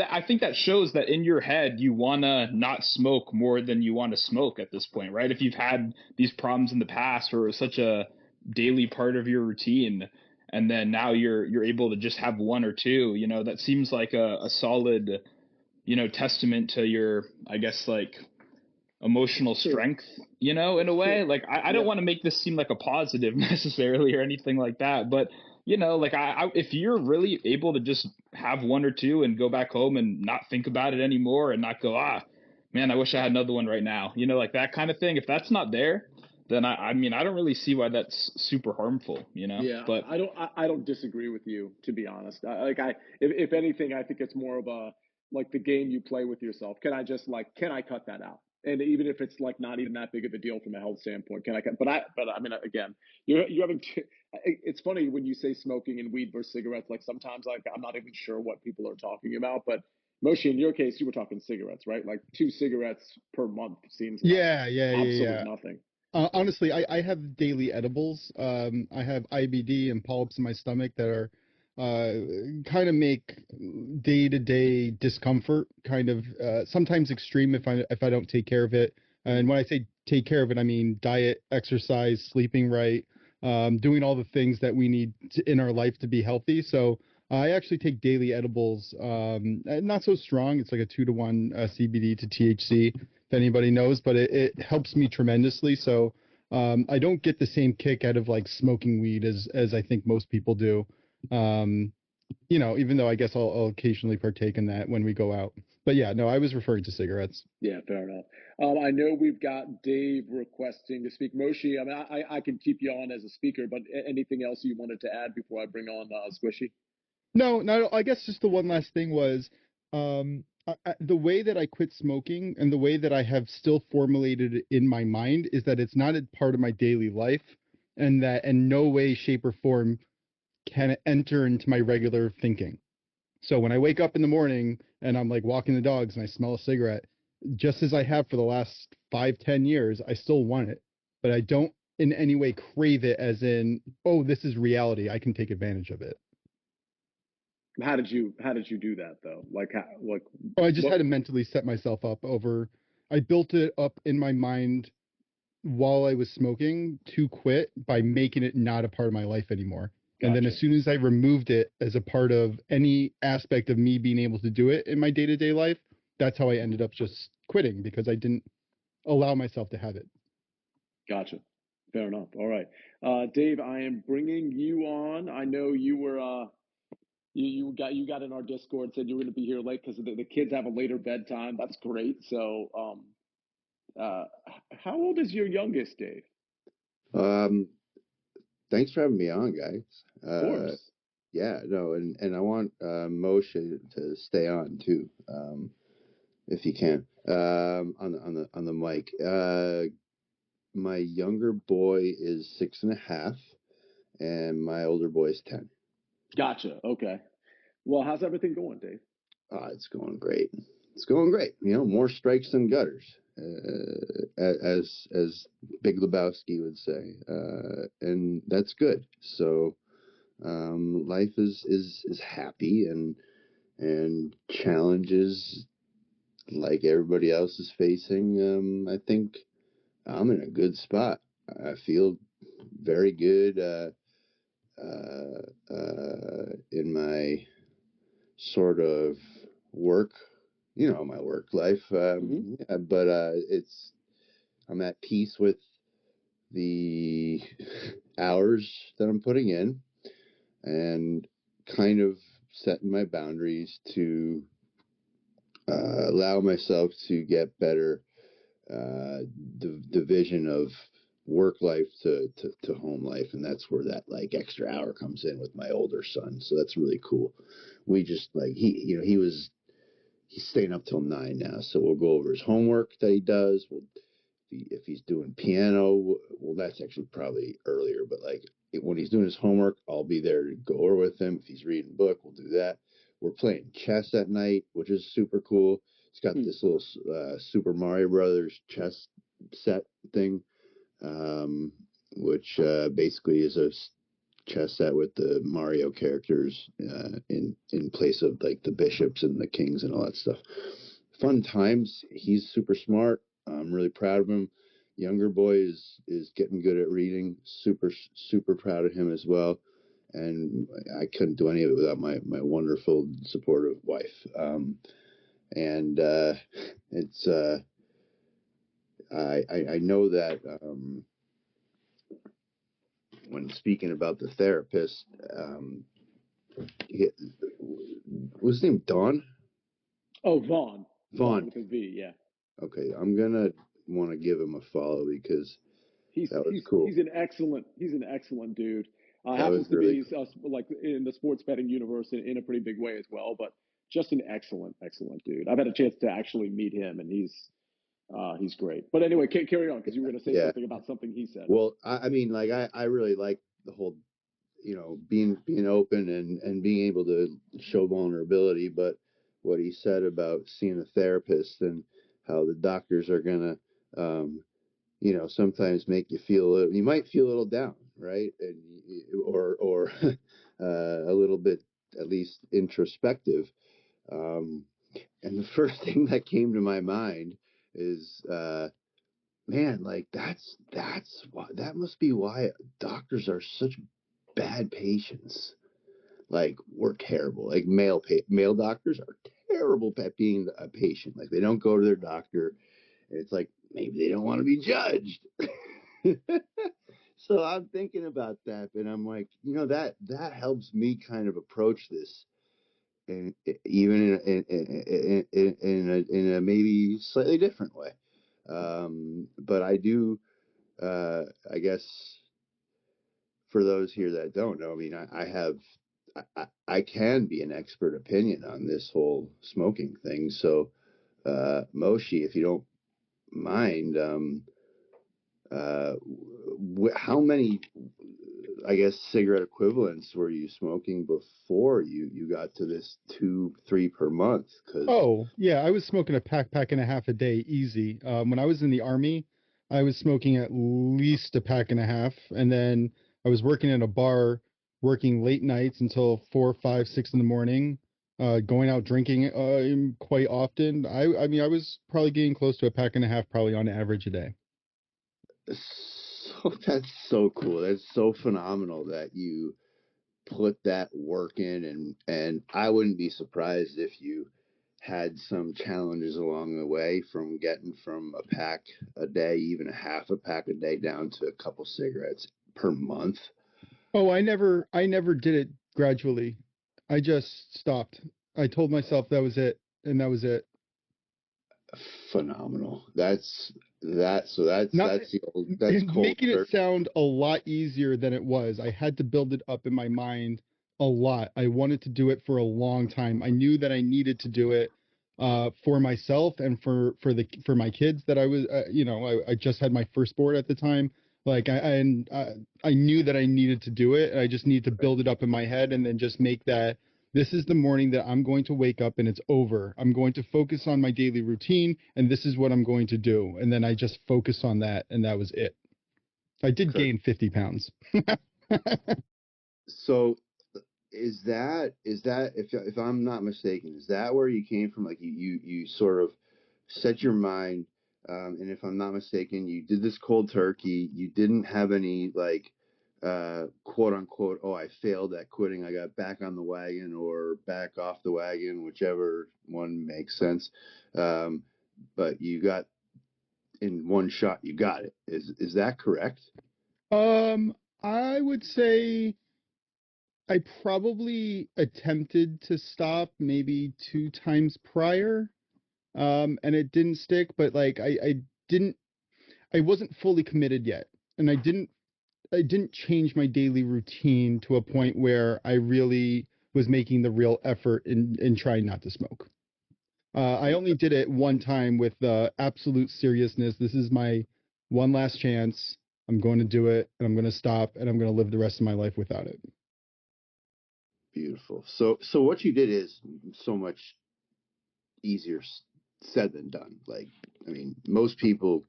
I think that shows that in your head, you want to not smoke more than you want to smoke at this point, right? If you've had these problems in the past where it was such a daily part of your routine, and then now you're able to just have one or two, that seems like a solid, testament to your, I guess, like emotional Sure. strength, in a way. Sure. Like I don't Yeah. want to make this seem like a positive necessarily or anything like that, but like if you're really able to just have one or two and go back home and not think about it anymore and not go, man, I wish I had another one right now, like that kind of thing. If that's not there, then I mean, I don't really see why that's super harmful, Yeah, but I don't disagree with you, to be honest. If anything, I think it's more of a like the game you play with yourself. Can I cut that out? And even if it's like not even that big of a deal from a health standpoint, can I cut? But I mean, again, you're having. It's funny when you say smoking and weed versus cigarettes. Like sometimes, like I'm not even sure what people are talking about. But Moshe, in your case, you were talking cigarettes, right? Like 2 cigarettes per month seems like Yeah, yeah, yeah, absolute yeah. nothing. Honestly, I have daily edibles. I have IBD and polyps in my stomach that are kind of make day-to-day discomfort kind of sometimes extreme if I don't take care of it. And Mhm. when I say take care of it, I mean diet, exercise, sleeping right, doing all the things that we need in our life to be healthy. So I actually take daily edibles, not so strong. It's like a 2-to-1 CBD to THC if anybody knows, but it helps me tremendously. So I don't get the same kick out of like smoking weed as I think most people do. Um, even though I guess I'll occasionally partake in that when we go out. But yeah, no, I was referring to cigarettes. Yeah, fair enough. I know we've got Dave requesting to speak. Moshe, I mean, I can keep you on as a speaker, but anything else you wanted to add before I bring on Squishy? No, no, I guess just the one last thing was the way that I quit smoking and the way that I have still formulated it in my mind is that it's not a part of my daily life and that in no way, shape, or form can it enter into my regular thinking. So when I wake up in the morning and I'm like walking the dogs and I smell a cigarette, just as I have for the last 5, 10 years, I still want it, but I don't in any way crave it as in, oh, this is reality. I can take advantage of it. How did you do that though? Like Oh, I just what? had to mentally set myself up over. I built it up in my mind while I was smoking to quit by making it not a part of my life anymore. And then Gotcha. as soon as I removed it as a part of any aspect of me being able to do it in my day-to-day life, that's how I ended up just quitting because I didn't allow myself to have it. Gotcha. Fair enough. All right. Dave, I am bringing you on. I know you were you got in our Discord, said you were going to be here late because the kids have a later bedtime. That's great. So uh, how old is your youngest, Dave? Um, Thanks for having me on, guys. Of course. Yeah, no, and I want Moshe to stay on too, if he can, on the mic. My younger boy is 6.5, and my older boy is 10. Gotcha. Okay. Well, how's everything going, Dave? It's going great. It's going great. More strikes than gutters, as Big Lebowski would say, and that's good. So life is happy, and challenges like everybody else is facing. I think I'm in a good spot. I feel very good in my sort of work, my work life. Yeah, but I'm at peace with the hours that I'm putting in, and kind of setting my boundaries to allow myself to get better division of work life to home life, and that's where that like extra hour comes in with my older son. So that's really cool. We just like he's staying up till 9 now, so we'll go over his homework that he does. If he's doing piano, well, that's actually probably earlier, but like when he's doing his homework, I'll be there to go over with him. If he's reading a book, we'll do that. We're playing chess at night, which is super cool. It's got this little Super Mario Brothers chess set thing, which basically is a chess set with the Mario characters in place of like the bishops and the kings and all that stuff. Fun times. He's super smart. I'm really proud of him. Younger boy is getting good at reading. Super proud of him as well. And I couldn't do any of it without my wonderful, supportive wife. And it's I know that when speaking about the therapist, was his name Don? Oh, Vaughn. Vaughn. With a V, yeah. Okay, I'm gonna want to give him a follow because that was cool. He's an excellent dude. That Happens was to really be cool. like in the sports betting universe in a pretty big way as well. But just an excellent dude. I've had a chance to actually meet him, and he's great. But anyway, carry on because you were going to say something about something he said. Well, I mean, like I really like the whole, being open and being able to show vulnerability. But what he said about seeing a therapist and how the doctors are gonna, sometimes make you feel you might feel a little down, right? And or a little bit at least introspective. And the first thing that came to my mind is, man, like that's why, that must be why doctors are such bad patients. Like we're terrible. Like male doctors are terrible at being a patient. Like they don't go to their doctor. And it's like maybe they don't want to be judged. So I'm thinking about that, and I'm like, that helps me kind of approach this, and even in a maybe slightly different way. But I do, I guess, for those here that don't know, I mean, I have, I can be an expert opinion on this whole smoking thing. So, Moshi, if you don't mind, how many, I guess, cigarette equivalents were you smoking before you got to this 2-3 per month? Oh, yeah, I was smoking a pack and a half a day easy. When I was in the army, I was smoking at least a pack and a half, and then I was working in a bar, working late nights until 4, 5, 6 in the morning, going out drinking quite often. I mean, I was probably getting close to a pack and a half, probably on average a day. So that's so cool. That's so phenomenal that you put that work in, and I wouldn't be surprised if you had some challenges along the way from getting from a pack a day, even a half a pack a day, down to a couple cigarettes per month. Oh, I never did it gradually. I just stopped. I told myself that was it, and that was it. Phenomenal. That's that. So Not that's the old, that's cold making it turkey. sound a lot easier than it was. I had to build it up in my mind a lot. I wanted to do it for a long time. I knew that I needed to do it for myself and for my kids that I was I just had my firstborn at the time. Like I knew that I needed to do it. And I just needed to build it up in my head and then just make that this is the morning that I'm going to wake up and it's over. I'm going to focus on my daily routine and this is what I'm going to do. And then I just focused on that and that was it. I did gain 50 pounds. So is that if I'm not mistaken, is that where you came from? Like you sort of set your mind, and if I'm not mistaken, you did this cold turkey. You didn't have any like quote unquote, oh, I failed at quitting. I got back on the wagon or back off the wagon, whichever one makes sense. But you got in one shot, you got it. Is that correct? I would say I probably attempted to stop maybe 2 times prior, and it didn't stick, but like I wasn't fully committed yet. And I didn't change my daily routine to a point where I really was making the real effort in trying not to smoke. I only did it one time with absolute seriousness. This is my one last chance. I'm going to do it, and I'm going to stop, and I'm going to live the rest of my life without it. Beautiful. So what you did is so much easier said than done. Like, I mean, most people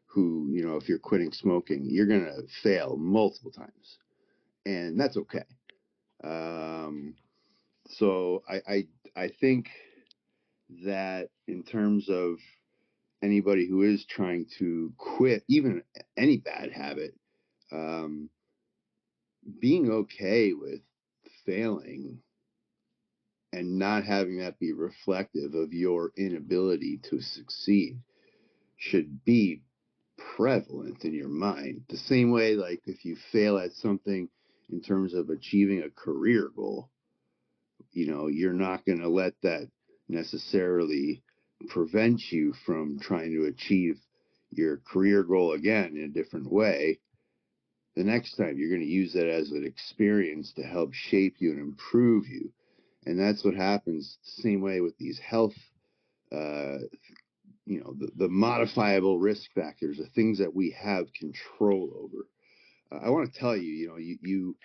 who, if you're quitting smoking, you're going to fail multiple times, and that's okay. Um, so I think that in terms of anybody who is trying to quit, even any bad habit, um, being okay with failing and not having that be reflective of your inability to succeed should be prevalent in your mind. The same way, like if you fail at something in terms of achieving a career goal, you're not going to let that necessarily prevent you from trying to achieve your career goal again in a different way. The next time you're going to use that as an experience to help shape you and improve you. And that's what happens the same way with these health, uh, the modifiable risk factors, the things that we have control over. I want to tell you, you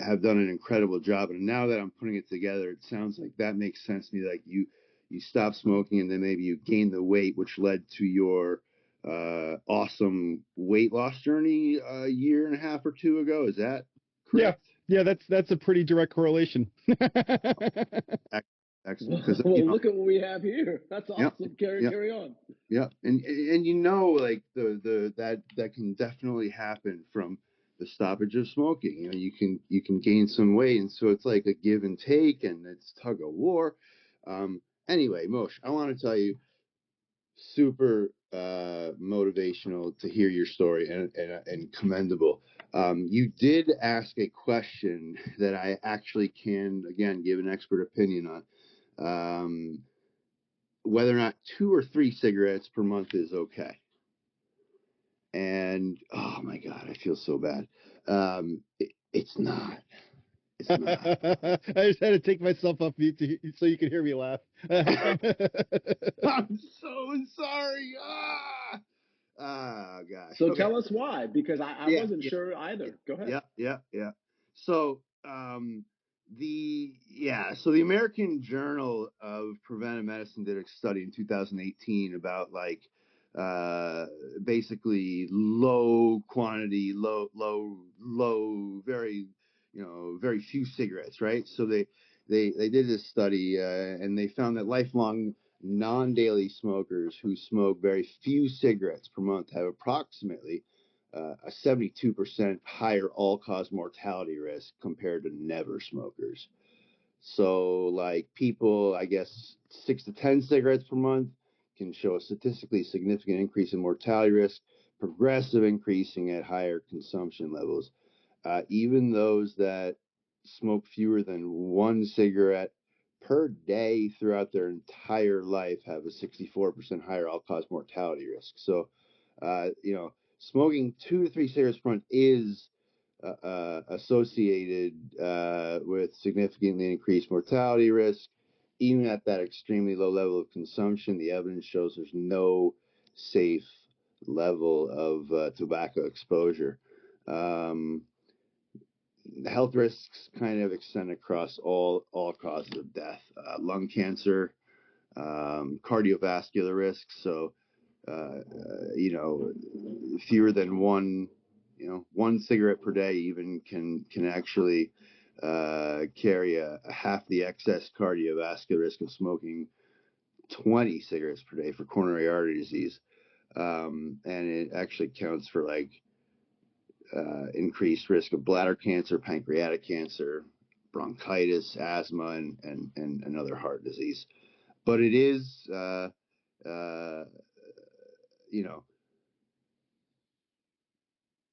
have done an incredible job. And now that I'm putting it together, it sounds like that makes sense to me. Like you stopped smoking and then maybe you gained the weight, which led to your awesome weight loss journey a year and a half or two ago. Is that Yeah, correct? yeah, that's a pretty direct correlation. Excellent. Because Well, look at what we have here. That's yeah, awesome. Carry on. yeah, and like that can definitely happen from the stoppage of smoking. You can gain some weight, and so it's like a give and take, and it's tug of war. Anyway, Moshe, I want to tell you, super motivational to hear your story and commendable. You did ask a question that I actually can again give an expert opinion on. Whether or not 2 or 3 cigarettes per month is okay. And oh my God, I feel so bad. It's not. It's not. I just had to take myself off mute so you can hear me laugh. I'm so sorry. Ah, gosh. So Okay. tell us why, because I Yeah. wasn't Yeah. sure either. Go ahead. Yeah. So, so the American Journal of Preventive Medicine did a study in 2018 about like basically low quantity, very very few cigarettes, right? So they did this study and they found that lifelong non-daily smokers who smoke very few cigarettes per month have approximately a 72% higher all-cause mortality risk compared to never smokers. So, like people, I guess 6 to 10 cigarettes per month can show a statistically significant increase in mortality risk, progressive increasing at higher consumption levels. Even those that smoke fewer than 1 cigarette per day throughout their entire life have a 64% higher all-cause mortality risk. So, smoking 2 to 3 cigarettes per month is associated with significantly increased mortality risk. Even at that extremely low level of consumption, the evidence shows there's no safe level of tobacco exposure. Health risks kind of extend across all causes of death: lung cancer, cardiovascular risks. So, fewer than one cigarette per day even can actually carry a half the excess cardiovascular risk of smoking 20 cigarettes per day for coronary artery disease. And it actually counts for increased risk of bladder cancer, pancreatic cancer, bronchitis, asthma, and other heart disease. But it is,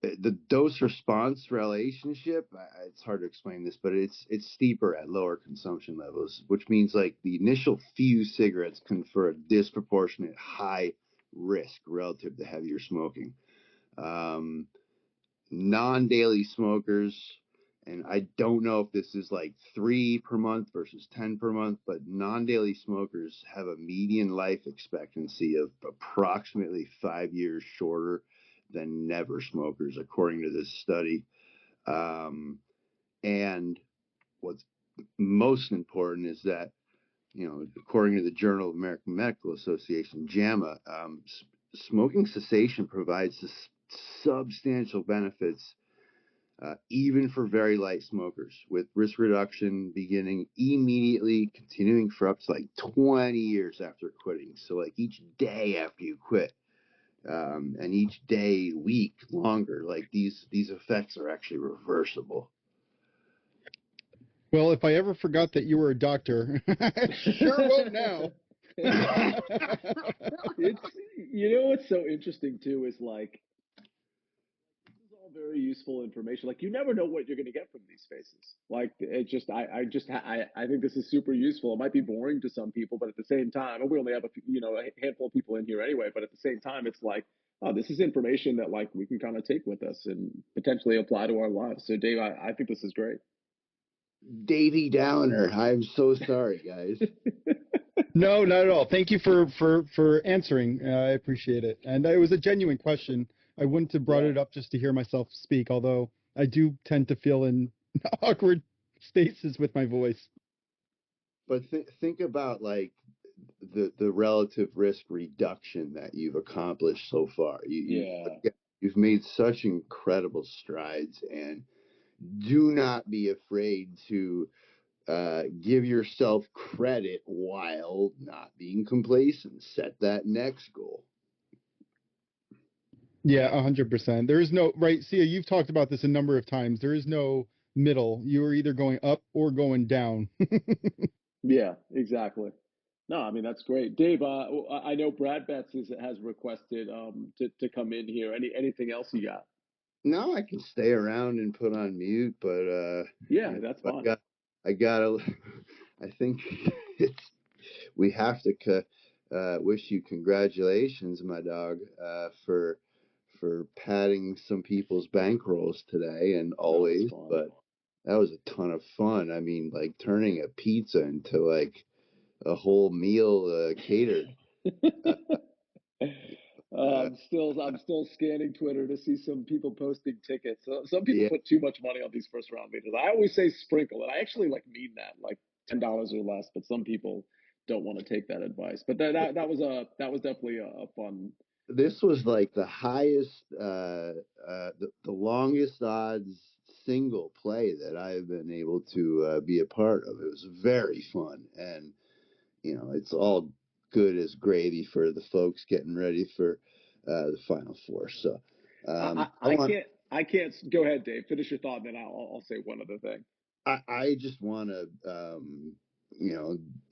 the dose response relationship. It's hard to explain this, but it's steeper at lower consumption levels, which means like the initial few cigarettes confer a disproportionate high risk relative to heavier smoking. Non-daily smokers, and I don't know if this is like 3 per month versus 10 per month, but non-daily smokers have a median life expectancy of approximately 5 years shorter than never smokers, according to this study. And what's most important is that, according to the Journal of American Medical Association, JAMA, smoking cessation provides substantial benefits, even for very light smokers, with risk reduction beginning immediately, continuing for up to like 20 years after quitting. So like each day after you quit, and each day, week longer, like these effects are actually reversible. Well, if I ever forgot that you were a doctor, I sure won't now. It's what's so interesting too is like this is all very useful information. Like you never know what you're going to get from these spaces. Like it just I think this is super useful. It might be boring to some people, but at the same time, and we only have a handful of people in here anyway. But at the same time, it's like, oh, this is information that like we can kind of take with us and potentially apply to our lives. So Dave, I think this is great. Davy Downer, I'm so sorry, guys. No, not at all. Thank you for answering. I appreciate it. And it was a genuine question. I wouldn't have brought it up just to hear myself speak, although I do tend to feel in awkward stasis with my voice. But think about like the relative risk reduction that you've accomplished so far. You've made such incredible strides, and do not be afraid to give yourself credit while not being complacent. Set that next goal. Yeah, 100%. There is no, right, Sia, you've talked about this a number of times. There is no middle. You are either going up or going down. Yeah, exactly. No, I mean that's great, Dave. I know Brad Betts has requested to come in here. Anything else you got? No, I can stay around and put on mute, but yeah, that's fine. I think we have to wish you congratulations, my dog, for padding some people's bankrolls today and always. But that was a ton of fun. I mean, like turning a pizza into like a whole meal catered. I'm still scanning Twitter to see some people posting tickets. Some people put too much money on these first round meetings. I always say sprinkle, and I actually like mean that, like $10 or less. But some people don't want to take that advice. But that was definitely a fun. This was like the highest, the longest odds single play that I've been able to be a part of. It was very fun, and it's all good as gravy for the folks getting ready for the Final Four. So I can't go ahead, Dave. Finish your thought, and then I'll say one other thing. I just want to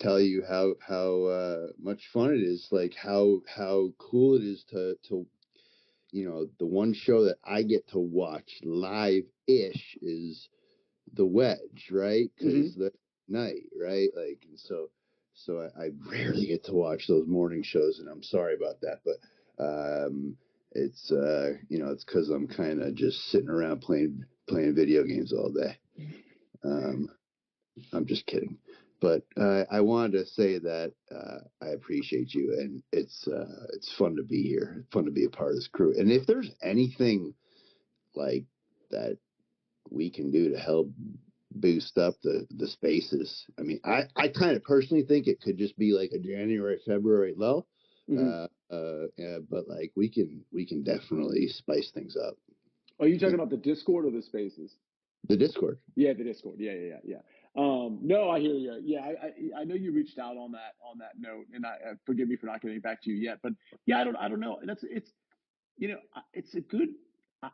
tell you how much fun it is, like how cool it is to the one show that I get to watch live-ish is The Wedge, right? Because the night, right? Like, and so I rarely get to watch those morning shows, and I'm sorry about that, but it's it's because I'm kind of just sitting around playing playing video games all day. I'm just kidding. But I wanted to say that I appreciate you, and it's fun to be here, fun to be a part of this crew. And if there's anything like that we can do to help boost up the spaces, I mean, I kind of personally think it could just be like a January, February low, but like we can definitely spice things up. Are you talking about the Discord or the Spaces? The Discord. Yeah, the Discord. Yeah. No, I hear you. Yeah, I know you reached out on that note, and I forgive me for not getting back to you yet, but yeah, I don't know. It's a good.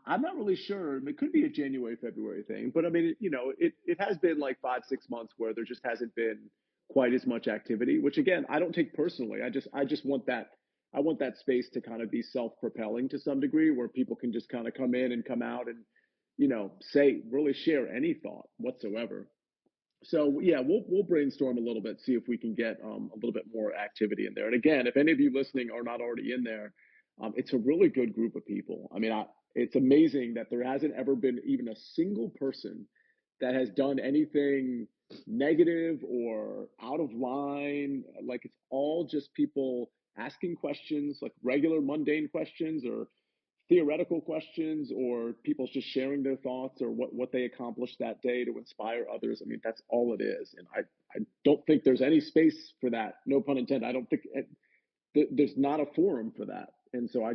I'm not really sure. It could be a January, February thing, but I mean, it has been like 5, 6 months where there just hasn't been quite as much activity, which again, I don't take personally. I just want that. I want that space to kind of be self-propelling to some degree, where people can just kind of come in and come out and, say, really share any thought whatsoever. So yeah, we'll brainstorm a little bit, see if we can get a little bit more activity in there. And again, if any of you listening are not already in there, it's a really good group of people. I mean, it's amazing that there hasn't ever been even a single person that has done anything negative or out of line. Like it's all just people asking questions, like regular mundane questions or theoretical questions, or people just sharing their thoughts or what they accomplished that day to inspire others. I mean, that's all it is. And I don't think there's any space for that. No pun intended. I don't think there's not a forum for that. And so I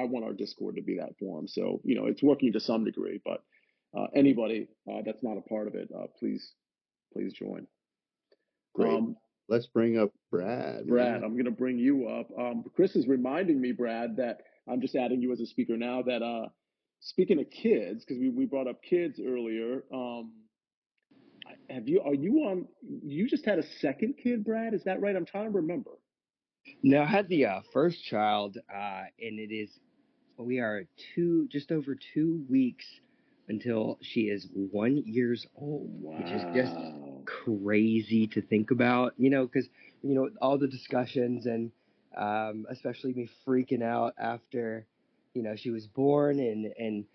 want our Discord to be that forum. So, it's working to some degree, but anybody that's not a part of it, please join. Great. Let's bring up Brad. Brad, I'm going to bring you up. Chris is reminding me, Brad, that I'm just adding you as a speaker now, that speaking of kids, because we brought up kids earlier, you just had a second kid, Brad? Is that right? I'm trying to remember. No, I had the first child, and we are just over 2 weeks until she is 1 year old, Wow. which is just crazy to think about, because, all the discussions and especially me freaking out after, she was born and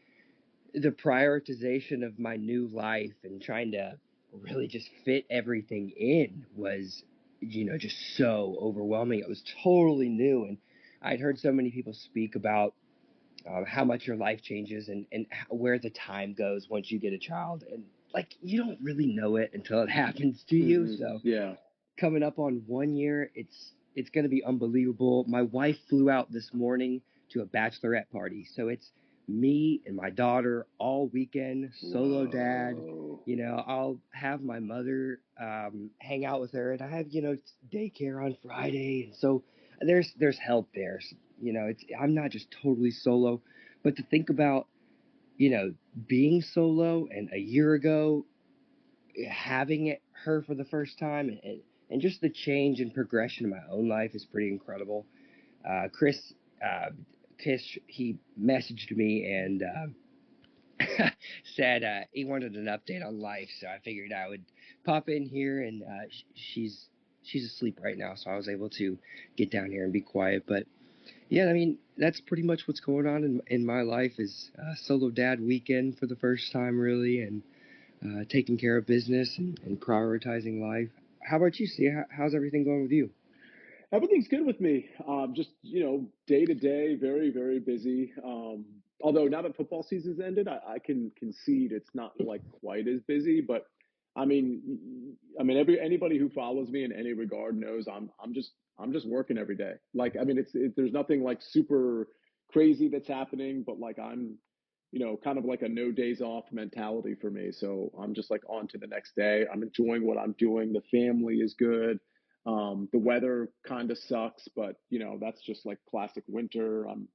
the prioritization of my new life and trying to really just fit everything in was, just so overwhelming. It was totally new. And I'd heard so many people speak about how much your life changes and where the time goes once you get a child. And like, you don't really know it until it happens to you. Mm-hmm. So yeah, coming up on 1 year, it's going to be unbelievable. My wife flew out this morning to a bachelorette party. So it's me and my daughter all weekend, solo dad. I'll have my mother hang out with her, and I have, daycare on Friday. And so there's help there. I'm not just totally solo, but to think about, being solo and a year ago having her for the first time and just the change and progression in my own life is pretty incredible. Chris, he messaged me and said he wanted an update on life, so I figured I would pop in here. And she's asleep right now, so I was able to get down here and be quiet. But yeah, I mean, that's pretty much what's going on in my life is solo dad weekend for the first time, really, and taking care of business and prioritizing life. How about you, Sia? How's everything going with you? Everything's good with me. Just, day to day, very, very busy. Although now that football season's ended, I can concede it's not like quite as busy, but anybody who follows me in any regard knows I'm just working every day. Like, I mean, there's nothing like super crazy that's happening, but like I'm, kind of like a no days off mentality for me. So I'm just like on to the next day. I'm enjoying what I'm doing. The family is good. The weather kind of sucks, but that's just like classic winter. I'm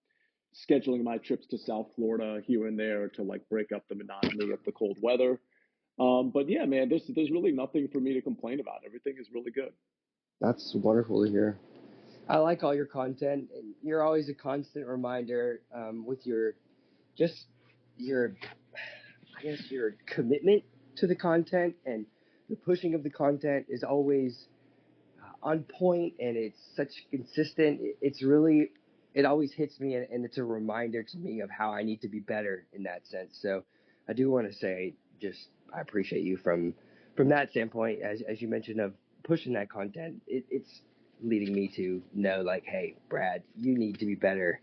scheduling my trips to South Florida here and there to like break up the monotony of the cold weather. But yeah, man, there's really nothing for me to complain about. Everything is really good. That's wonderful to hear. I like all your content. You're always a constant reminder with just your, I guess, your commitment to the content, and the pushing of the content is always on point, and it's such consistent. It's really, it always hits me, and it's a reminder to me of how I need to be better in that sense. So I do want to say just I appreciate you from that standpoint, as you mentioned, of pushing that content. It's leading me to know, like, hey, Brad, you need to be better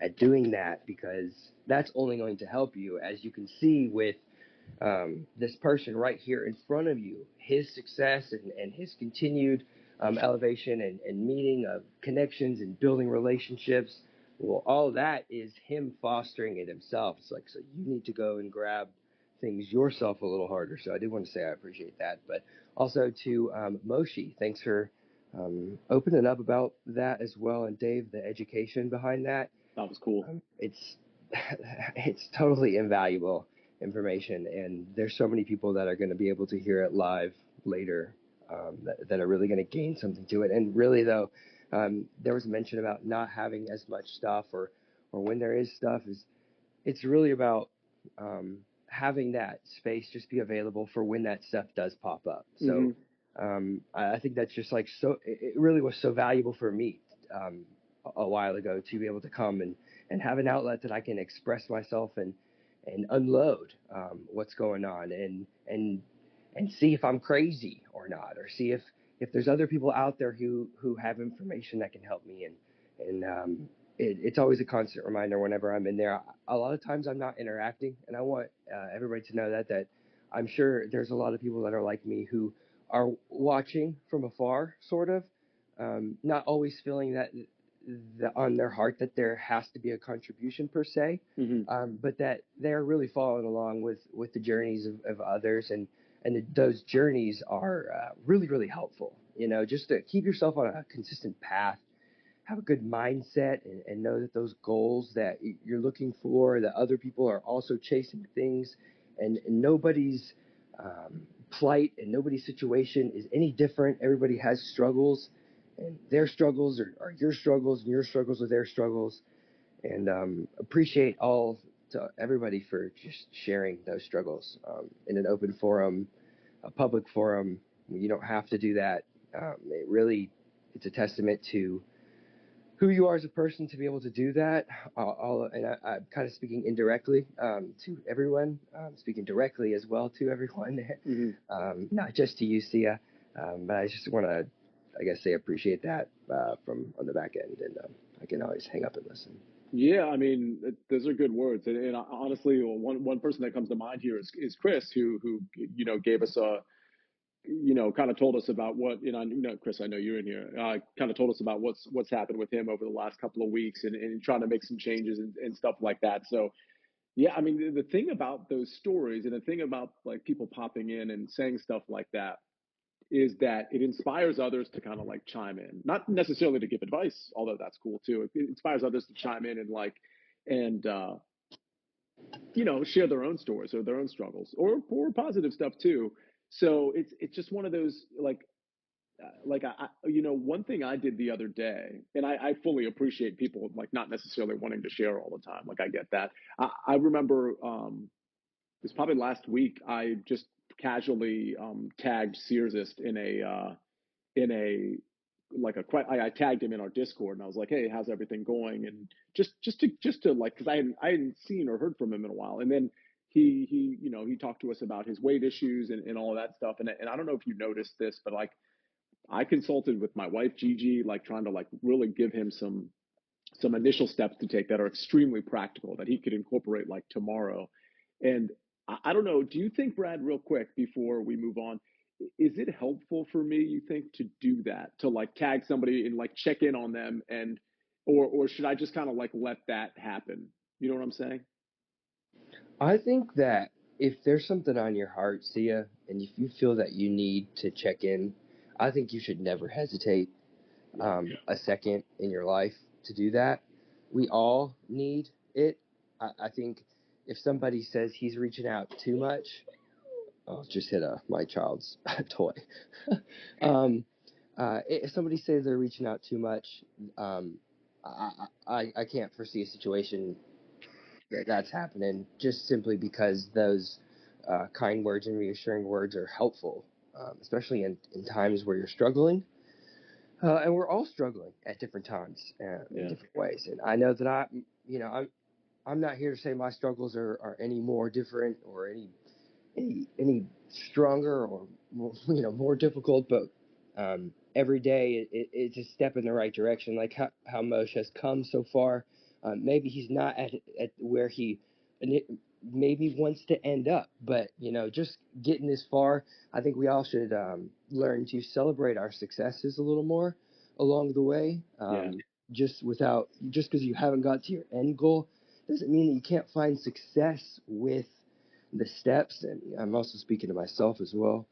at doing that, because that's only going to help you, as you can see with this person right here in front of you, his success and his continued elevation and meeting of connections and building relationships. Well, all that is him fostering it himself. It's like, so you need to go and grab things yourself a little harder. So I do want to say I appreciate that. But also to Moshi, thanks for opening up about that as well. And Dave, the education behind that. That was cool. It's it's totally invaluable information, and there's so many people that are going to be able to hear it live later, that are really going to gain something to it. And really, though, there was mention about not having as much stuff, or when there is stuff, is it's really about having that space just be available for when that stuff does pop up. So I think that's just like, so it really was so valuable for me a while ago to be able to come and have an outlet that I can express myself and unload what's going on, and see if I'm crazy or not, or see if there's other people out there who have information that can help me. And it's always a constant reminder whenever I'm in there. A lot of times I'm not interacting, and I want everybody to know that I'm sure there's a lot of people that are like me who are watching from afar, sort of, not always feeling that on their heart that there has to be a contribution per se, but that they're really following along with the journeys of others, and those journeys are really, really helpful. Just to keep yourself on a consistent path, have a good mindset, and know that those goals that you're looking for, that other people are also chasing things, and nobody's plight and nobody's situation is any different. Everybody has struggles, and their struggles are your struggles, and your struggles are their struggles. And appreciate all to everybody for just sharing those struggles in an open forum, a public forum. You don't have to do that. It's a testament to who you are as a person to be able to do that. I'm kind of speaking indirectly to everyone, speaking directly as well to everyone, not just to you, Sia. But I just want to, I guess, say appreciate that from on the back end, and I can always hang up and listen. Yeah, I mean, those are good words, and honestly, one person that comes to mind here is Chris, who gave us a kind of told us about what Chris, I know you're in here. Kind of told us about what's happened with him over the last couple of weeks, and trying to make some changes and stuff like that. So yeah, I mean, the thing about those stories, and the thing about like people popping in and saying stuff like that, is that it inspires others to kind of like chime in, not necessarily to give advice, although that's cool too. It inspires others to chime in and and share their own stories or their own struggles, or positive stuff too. So it's just one of those one thing I did the other day, and I fully appreciate people like not necessarily wanting to share all the time. Like I get that. I remember it was probably last week. I just casually tagged Searsist in a I tagged him in our Discord, and I was like, hey, how's everything going? And just to like, because I hadn't seen or heard from him in a while. And then he talked to us about his weight issues and all of that stuff. And I don't know if you noticed this, but like I consulted with my wife Gigi, like trying to like really give him some initial steps to take that are extremely practical that he could incorporate like tomorrow. And I don't know, do you think, Brad, real quick before we move on, is it helpful for me, you think, to do that, to like tag somebody and like check in on them, and or should I just kind of like let that happen? You know what I'm saying? I think that if there's something on your heart, Sia, and if you feel that you need to check in, I think you should never hesitate a second in your life to do that. We all need it. I think if somebody says he's reaching out too much, I'll just hit my child's toy. If somebody says they're reaching out too much, I can't foresee a situation that's happening, just simply because those kind words and reassuring words are helpful, especially in times where you're struggling. And we're all struggling at different times in different ways. And I know that I'm I'm not here to say my struggles are any more different or any stronger or more, more difficult, but every day it's a step in the right direction. Like how Moshe has come so far. Maybe he's not at where he maybe wants to end up, but just getting this far, I think we all should learn to celebrate our successes a little more along the way. Yeah. Just because you haven't got to your end goal doesn't mean that you can't find success with the steps. And I'm also speaking to myself as well.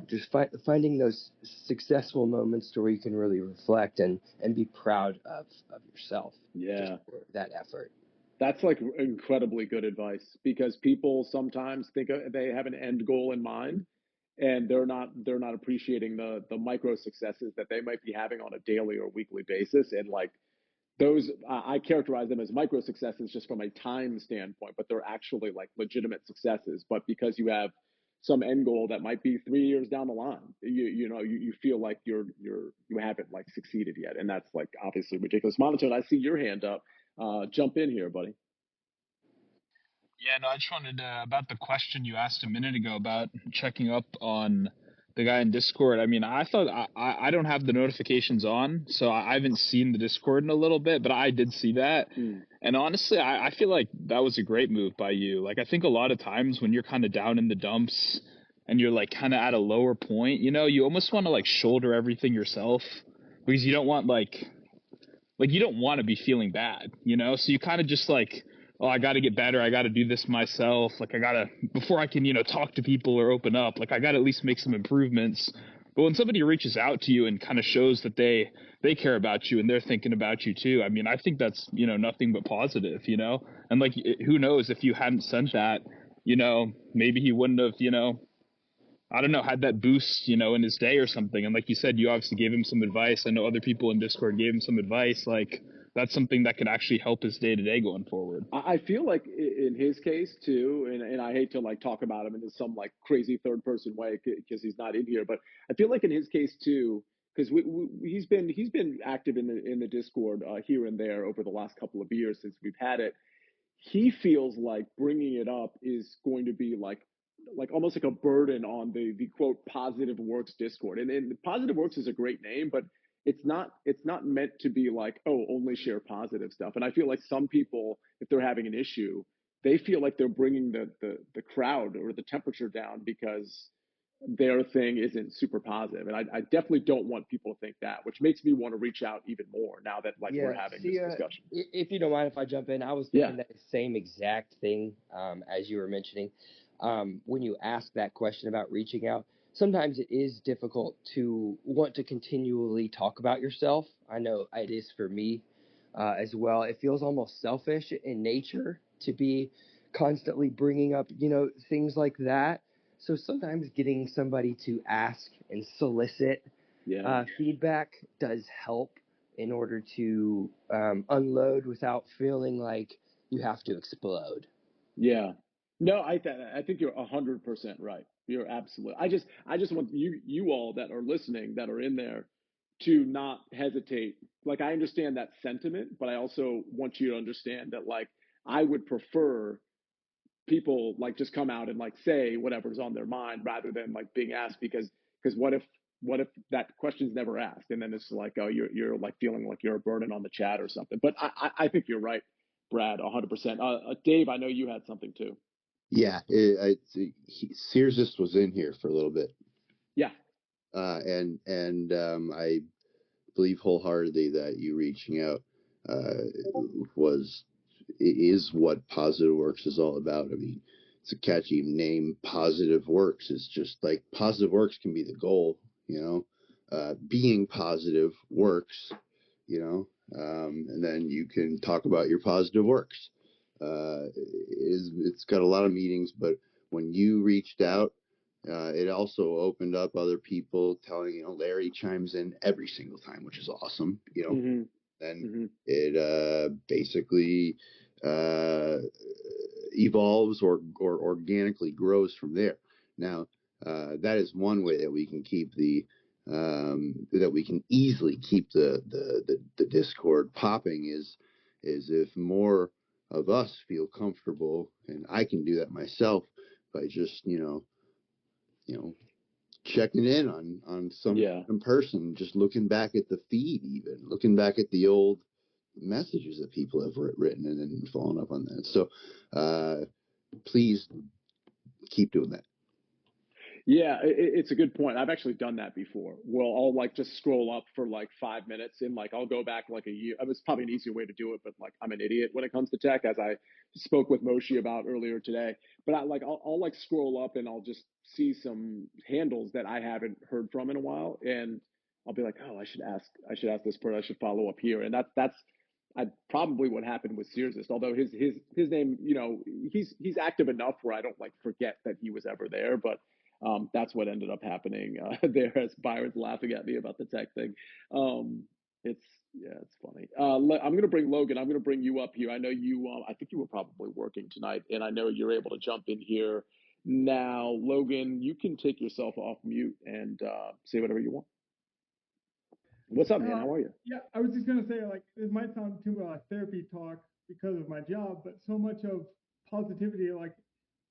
Just finding those successful moments to where you can really reflect and be proud of yourself. Just Yeah. for that effort. That's like incredibly good advice, because people sometimes think they have an end goal in mind, and they're not appreciating the micro successes that they might be having on a daily or weekly basis. And like those, I characterize them as micro successes just from a time standpoint, but they're actually like legitimate successes. But because you have some end goal that might be 3 years down the line, you feel like you haven't like succeeded yet, and that's like obviously ridiculous. Monotone, I see your hand up. Jump in here, buddy. Yeah, no, I just wanted about the question you asked a minute ago about checking up on the guy in Discord. I mean, I thought I don't have the notifications on, so I haven't seen the Discord in a little bit, but I did see that. And honestly, I feel like that was a great move by you. Like, I think a lot of times when you're kind of down in the dumps and you're like kind of at a lower point, you almost want to like shoulder everything yourself, because you don't want like you don't want to be feeling bad, so you kind of just like, oh, I got to get better, I got to do this myself, like I gotta, before I can talk to people or open up, like I gotta at least make some improvements. But when somebody reaches out to you and kind of shows that they care about you and they're thinking about you too, I mean, I think that's nothing but positive. And like, who knows, if you hadn't sent that, maybe he wouldn't have I don't know, had that boost, in his day or something. And like you said, you obviously gave him some advice. I know other people in Discord gave him some advice. Like, that's something that could actually help his day to day going forward. I feel like in his case too, and I hate to like talk about him in some like crazy third person way because he's not in here, but I feel like in his case too, because he's been active in the Discord here and there over the last couple of years since we've had it. He feels like bringing it up is going to be like almost like a burden on the quote positive works Discord. And positive works is a great name, but it's not meant to be like, oh, only share positive stuff. And I feel like some people, if they're having an issue, they feel like they're bringing the crowd or the temperature down because their thing isn't super positive. And I definitely don't want people to think that, which makes me want to reach out even more now that like we're having this discussion. If you don't mind if I jump in, I was thinking that same exact thing as you were mentioning. When you ask that question about reaching out, sometimes it is difficult to want to continually talk about yourself. I know it is for me as well. It feels almost selfish in nature to be constantly bringing up, things like that. So sometimes getting somebody to ask and solicit feedback does help in order to unload without feeling like you have to explode. Yeah. No, I think you're 100% right. You're absolutely. I just want you all that are listening, that are in there, to not hesitate. Like, I understand that sentiment, but I also want you to understand that like I would prefer people like just come out and like say whatever's on their mind rather than like being asked, because what if that question's never asked, and then it's like, oh, you're like feeling like you're a burden on the chat or something. But I think you're right, Brad, 100%. Dave, I know you had something too. Yeah, Sears just was in here for a little bit. Yeah. And I believe wholeheartedly that you reaching out is what Positive Works is all about. I mean, it's a catchy name. Positive Works is just like Positive Works can be the goal, being positive works, and then you can talk about your positive works. It's got a lot of meetings, but when you reached out, it also opened up other people telling, Larry chimes in every single time, which is awesome, and it basically evolves or organically grows from there. Now, that is one way that we can keep that we can easily keep the Discord popping is if more of us feel comfortable, and I can do that myself by just checking in on some person, just looking back at the feed, even looking back at the old messages that people have written and then following up on that. So please keep doing that. Yeah, it's a good point. I've actually done that before. Well, I'll like just scroll up for like 5 minutes and like I'll go back like a year. It's probably an easier way to do it, but like I'm an idiot when it comes to tech, as I spoke with Moshe about earlier today. But I'll like scroll up and I'll just see some handles that I haven't heard from in a while, and I'll be like, oh, I should ask this person. I should follow up here, and that's probably what happened with Searsist. Although his name, he's active enough where I don't like forget that he was ever there, but. That's what ended up happening there, as Byron's laughing at me about the tech thing. It's funny. I'm going to bring Logan. I'm going to bring you up here. I know you. I think you were probably working tonight, and I know you're able to jump in here now. Logan, you can take yourself off mute and say whatever you want. What's up, man? How are you? Yeah, I was just gonna say, like, this might sound too much like therapy talk because of my job, but so much of positivity, like,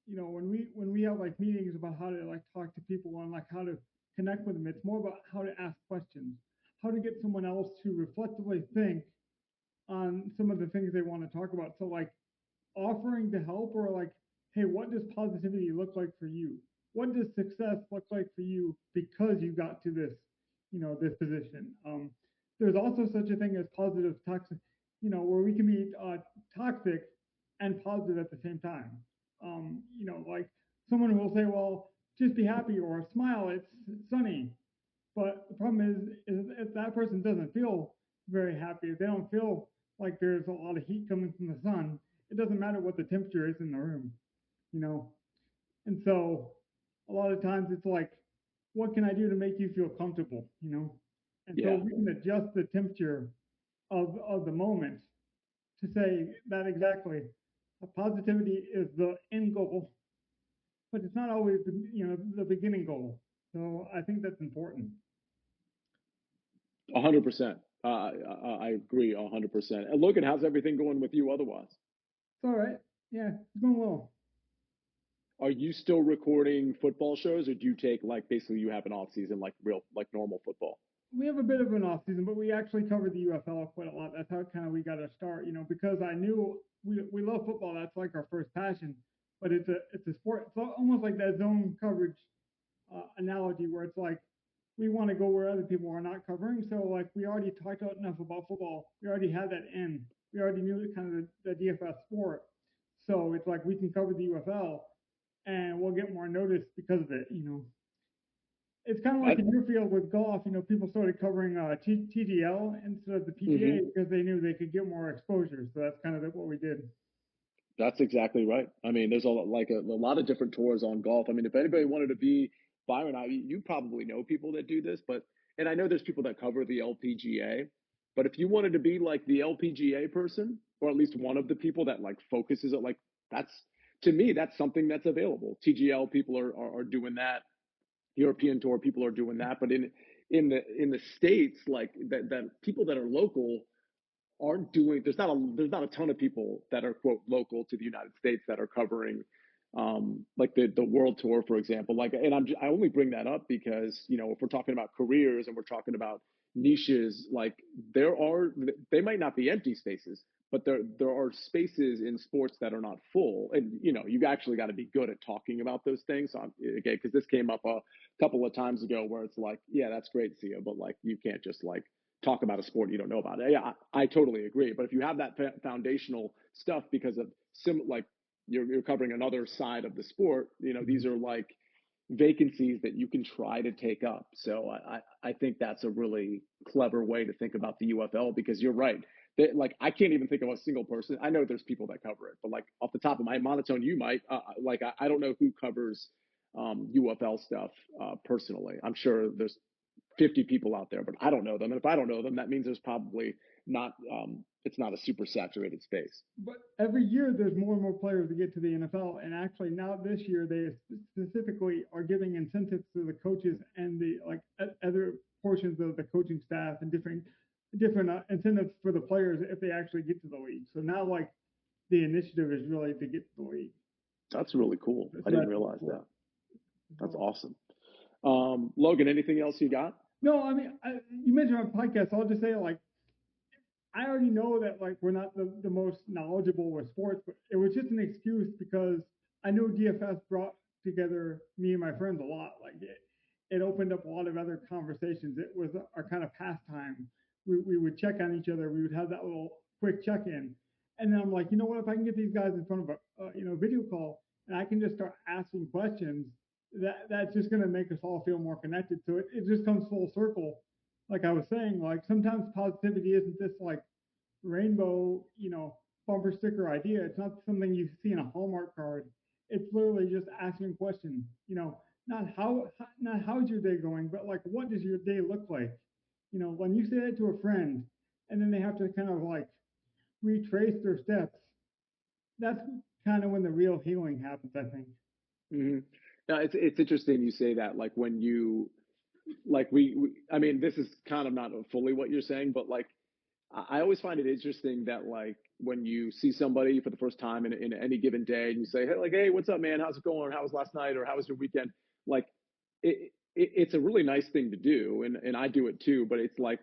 when we have like meetings about how to like talk to people and like how to connect with them, it's more about how to ask questions, how to get someone else to reflectively think on some of the things they want to talk about. So like offering to help, or like, hey, what does positivity look like for you? What does success look like for you because you got to this, this position? There's also such a thing as positive toxic, where we can be toxic and positive at the same time. Like someone will say, well, just be happy or smile, it's sunny. But the problem is if that person doesn't feel very happy, if they don't feel like there's a lot of heat coming from the sun, it doesn't matter what the temperature is in the room, you know? And so a lot of times it's like, what can I do to make you feel comfortable, And so we can adjust the temperature of the moment to say that exactly. Positivity is the end goal, but it's not always the beginning goal. So I think that's important. 100%. I agree 100%. And Logan, how's everything going with you otherwise? It's all right. Yeah, it's going well. Are you still recording football shows, or do you take like basically you have an off season like normal football? We have a bit of an off season, but we actually cover the UFL quite a lot. That's how kind of we got to start, because I knew we love football. That's like our first passion, but it's a sport. It's almost like that zone coverage analogy where it's like we want to go where other people are not covering. So like we already talked enough about football. We already had that in. We already knew kind of the DFS sport. So it's like we can cover the UFL and we'll get more notice because of it, It's kind of like in your field with golf, people started covering TGL instead of the PGA because they knew they could get more exposure. So that's kind of what we did. That's exactly right. I mean, there's a lot of different tours on golf. I mean, if anybody wanted to be Byron, you probably know people that do this, and I know there's people that cover the LPGA, but if you wanted to be like the LPGA person, or at least one of the people that like focuses it, like to me, that's something that's available. TGL people are doing that. European tour people are doing that, but in the States, like that people that are local aren't doing. There's not a ton of people that are quote local to the United States that are covering like the world tour, for example. Like, and I only bring that up because if we're talking about careers and we're talking about niches, like they might not be empty spaces, but there are spaces in sports that are not full, and you've actually got to be good at talking about those things. So again, because this came up a couple of times ago where it's like, yeah, that's great, Sia, but like you can't just like talk about a sport you don't know about. Yeah, I totally agree. But if you have that foundational stuff because of like you're covering another side of the sport, these are like vacancies that you can try to take up. So I think that's a really clever way to think about the UFL, because you're right. Like I can't even think of a single person. I know there's people that cover it, but like off the top of my monotone, you might. Like I don't know who covers UFL stuff personally. I'm sure there's 50 people out there, but I don't know them. And if I don't know them, that means there's probably not, it's not a super saturated space. But every year there's more and more players that get to the NFL. And actually now this year, they specifically are giving incentives to the coaches and the like other portions of the coaching staff and different incentives for the players if they actually get to the league. So now like the initiative is really to get to the league. That's really cool. So I didn't that's realize cool. that. That's awesome. Logan, anything else you got? No, I mean, you mentioned my podcast. So I'll just say, like, I already know that like we're not the most knowledgeable with sports, but it was just an excuse because I know DFS brought together me and my friends a lot. Like it opened up a lot of other conversations. It was our kind of pastime. We would check on each other. We would have that little quick check in, and then I'm like, you know what? If I can get these guys in front of a video call and I can just start asking questions, that's just going to make us all feel more connected. So it just comes full circle. Like I was saying, like sometimes positivity isn't this like rainbow, bumper sticker idea. It's not something you see in a Hallmark card. It's literally just asking questions. Not how's your day going, but like what does your day look like? When you say that to a friend, and then they have to kind of like retrace their steps. That's kind of when the real healing happens, I think. Mm-hmm. Now it's interesting you say that. Like when you like I mean, this is kind of not fully what you're saying, but like I always find it interesting that like when you see somebody for the first time in any given day and you say, hey, like, hey, what's up, man? How's it going? How was last night? Or how was your weekend? Like it's a really nice thing to do. And I do it too, but it's like,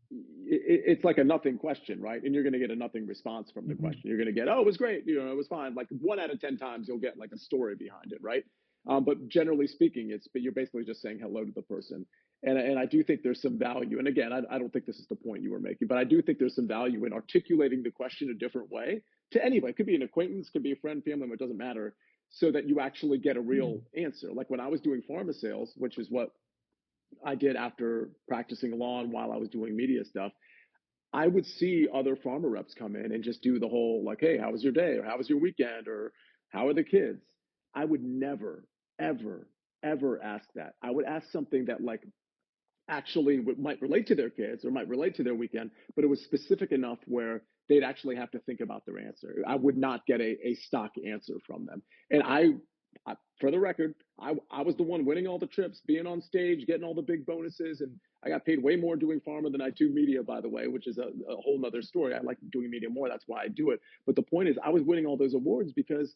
it's like a nothing question, right? And you're going to get a nothing response from the question. You're going to get, oh, it was great. It was fine. Like 1 out of 10 times you'll get like a story behind it, right? But generally speaking, but you're basically just saying hello to the person. And I do think there's some value. And again, I don't think this is the point you were making, but I do think there's some value in articulating the question a different way to anybody. It could be an acquaintance, could be a friend, family member, it doesn't matter, so that you actually get a real answer. Like when I was doing pharma sales, which is what I did after practicing law and while I was doing media stuff, I would see other pharma reps come in and just do the whole like, hey, how was your day? Or how was your weekend? Or how are the kids? I would never, ever, ever ask that. I would ask something that like actually might relate to their kids or might relate to their weekend, but it was specific enough where they'd actually have to think about their answer. I would not get a stock answer from them. And for the record, I was the one winning all the trips, being on stage, getting all the big bonuses. And I got paid way more doing pharma than I do media, by the way, which is a whole nother story. I like doing media more. That's why I do it. But the point is, I was winning all those awards because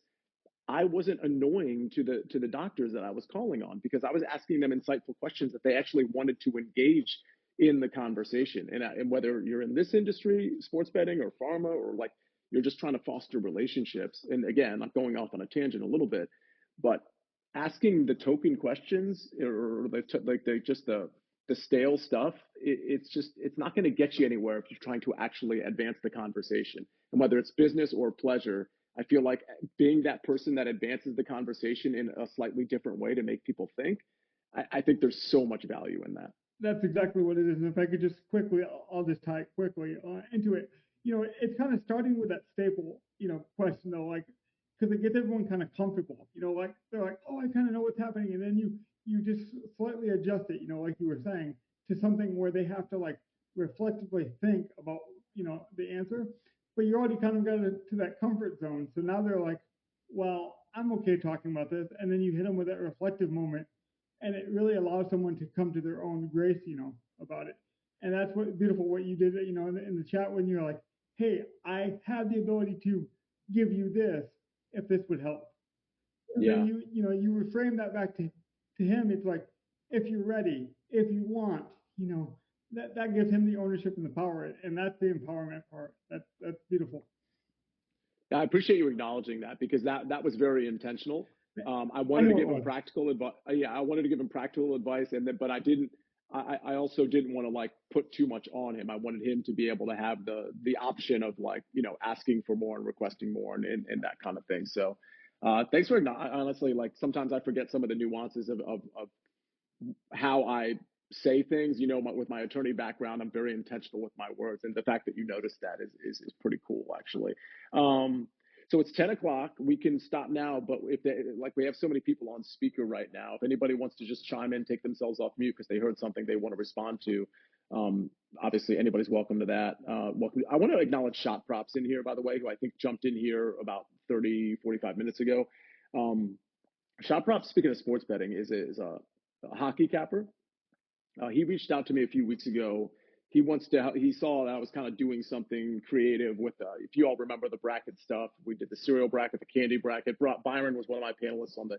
I wasn't annoying to the doctors that I was calling on, because I was asking them insightful questions that they actually wanted to engage in the conversation. And whether you're in this industry, sports betting or pharma, or like you're just trying to foster relationships. And again, I'm going off on a tangent a little bit, but asking the token questions or the stale stuff, it's not going to get you anywhere if you're trying to actually advance the conversation. And whether it's business or pleasure, I feel like being that person that advances the conversation in a slightly different way to make people think, I think there's so much value in that. That's exactly what it is. And if I could just quickly, I'll just tie it quickly into it. It's kind of starting with that staple, question though, like, because it gets everyone kind of comfortable. Like they're like, oh, I kind of know what's happening, and then you just slightly adjust it, like you were saying, to something where they have to like reflectively think about, the answer, but you already kind of got it to that comfort zone. So now they're like, well, I'm okay talking about this, and then you hit them with that reflective moment, and it really allows someone to come to their own grace, about it. And that's what beautiful what you did, in the chat when you're like, hey, I have the ability to give you this if this would help. And Yeah. then you reframe that back to him. It's like, if you're ready, if you want, that gives him the ownership and the power, and that's the empowerment part. That's beautiful. I appreciate you acknowledging that, because that was very intentional. I wanted to give him practical advice. Yeah, I wanted to give him practical advice, but I didn't. I also didn't want to like put too much on him. I wanted him to be able to have the option of like asking for more and requesting more and that kind of thing. So thanks for honestly, like sometimes I forget some of the nuances of how I say things. With my attorney background, I'm very intentional with my words, and the fact that you noticed that is pretty cool, actually. So it's 10 o'clock. We can stop now, but we have so many people on speaker right now. If anybody wants to just chime in, take themselves off mute because they heard something they want to respond to, obviously anybody's welcome to that. Welcome. I want to acknowledge Shot Props in here, by the way, who I think jumped in here about 45 minutes ago. Shot Props, speaking of sports betting, is a hockey capper. He reached out to me a few weeks ago he wants to. He saw that I was kind of doing something creative with. If you all remember the bracket stuff, we did the cereal bracket, the candy bracket. Byron was one of my panelists on the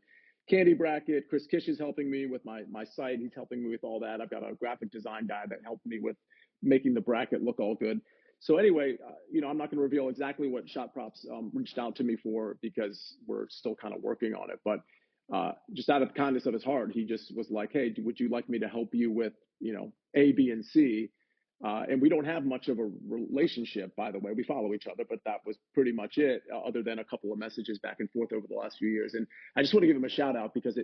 candy bracket. Chris Kish is helping me with my site. He's helping me with all that. I've got a graphic design guy that helped me with making the bracket look all good. So anyway, I'm not going to reveal exactly what Shot Props reached out to me for because we're still kind of working on it. But just out of the kindness of his heart, he just was like, "Hey, would you like me to help you with A, B, and C?" And we don't have much of a relationship, by the way. We follow each other, but that was pretty much it, other than a couple of messages back and forth over the last few years. And I just want to give him a shout out because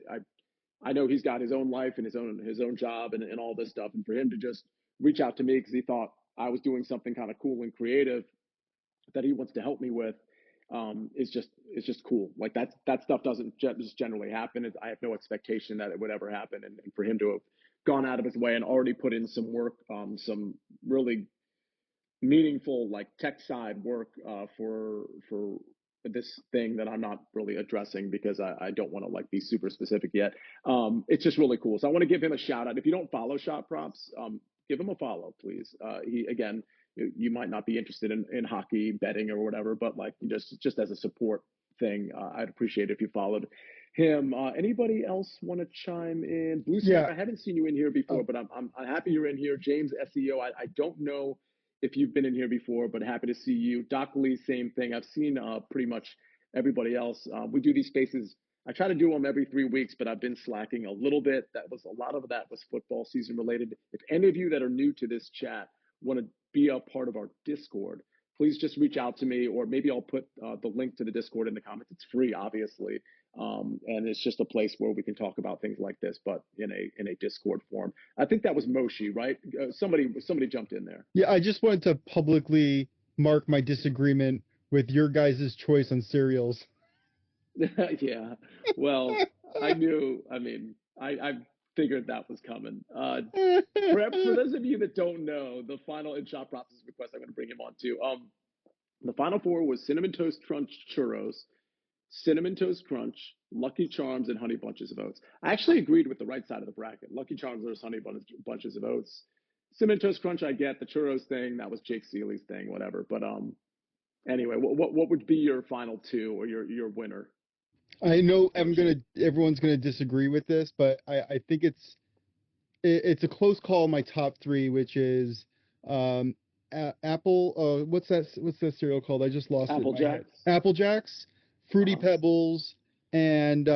I know he's got his own life and his own job and all this stuff, and for him to just reach out to me because he thought I was doing something kind of cool and creative that he wants to help me with is just cool. Like that stuff doesn't just generally happen. I have no expectation that it would ever happen, and for him to have gone out of his way and already put in some work, some really meaningful like tech side work for this thing that I'm not really addressing because I don't want to like be super specific yet. It's just really cool. So I want to give him a shout out. If you don't follow Shot Props, give him a follow, please. He again, you might not be interested in hockey betting or whatever, but like just as a support thing, I'd appreciate it if you followed him. Anybody else want to chime in? Blue Smoke, I haven't seen you in here before, but I'm happy you're in here. James SEO, I don't know if you've been in here before, but happy to see you. Doc Lee, same thing. I've seen pretty much everybody else. We do these spaces. I try to do them every 3 weeks, but I've been slacking a little bit. A lot of that was football season related. If any of you that are new to this chat want to be a part of our Discord, please just reach out to me, or maybe I'll put the link to the Discord in the comments. It's free, obviously, and it's just a place where we can talk about things like this, but in a Discord form. I think that was Moshi, right? Somebody jumped in there. Yeah, I just wanted to publicly mark my disagreement with your guys' choice on cereals. Yeah, well, I knew. I mean, I figured that was coming. For those of you that don't know, the final in Shop Props request, I'm going to bring him on too. The final four was Cinnamon Toast Crunch Churros, Cinnamon Toast Crunch, Lucky Charms, and Honey Bunches of Oats. I actually agreed with the right side of the bracket. Lucky Charms versus Honey Bunches of Oats. Cinnamon Toast Crunch, I get. The churros thing, that was Jake Seeley's thing, whatever. But anyway, what would be your final two or your winner? I know everyone's gonna disagree with this, but I think it's a close call. My top three, which is Apple. What's that cereal called? I just lost it. Apple Jacks. Apple Jacks, Fruity Pebbles, and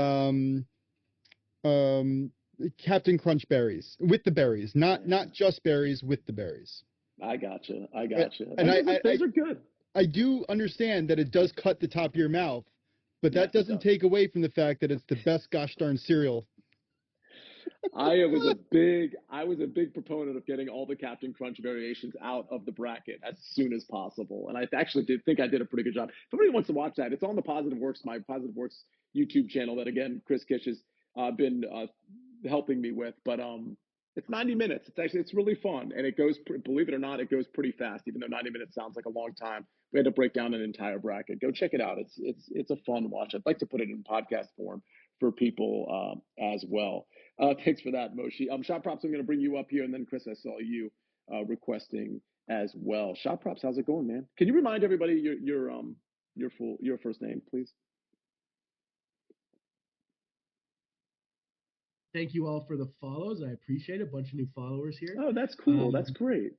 Captain Crunch berries with the berries, not just berries with the berries. I gotcha. And those are good. I do understand that it does cut the top of your mouth, but that doesn't take away from the fact that it's the best gosh darn cereal. I was a big proponent of getting all the Captain Crunch variations out of the bracket as soon as possible, and I actually did think I did a pretty good job. If anybody wants to watch that, it's on the my Positive Works YouTube channel that again Chris Kish has been helping me with. But it's 90 minutes. It's really fun, and it goes. Believe it or not, it goes pretty fast. Even though 90 minutes sounds like a long time, we had to break down an entire bracket. Go check it out. It's a fun watch. I'd like to put it in podcast form for people as well. Thanks for that, Moshi. Shot Props, I'm going to bring you up here, and then Chris, I saw you requesting as well. Shot Props, how's it going, man? Can you remind everybody your first name, please? Thank you all for the follows. I appreciate it. A bunch of new followers here. Oh, that's cool. That's great.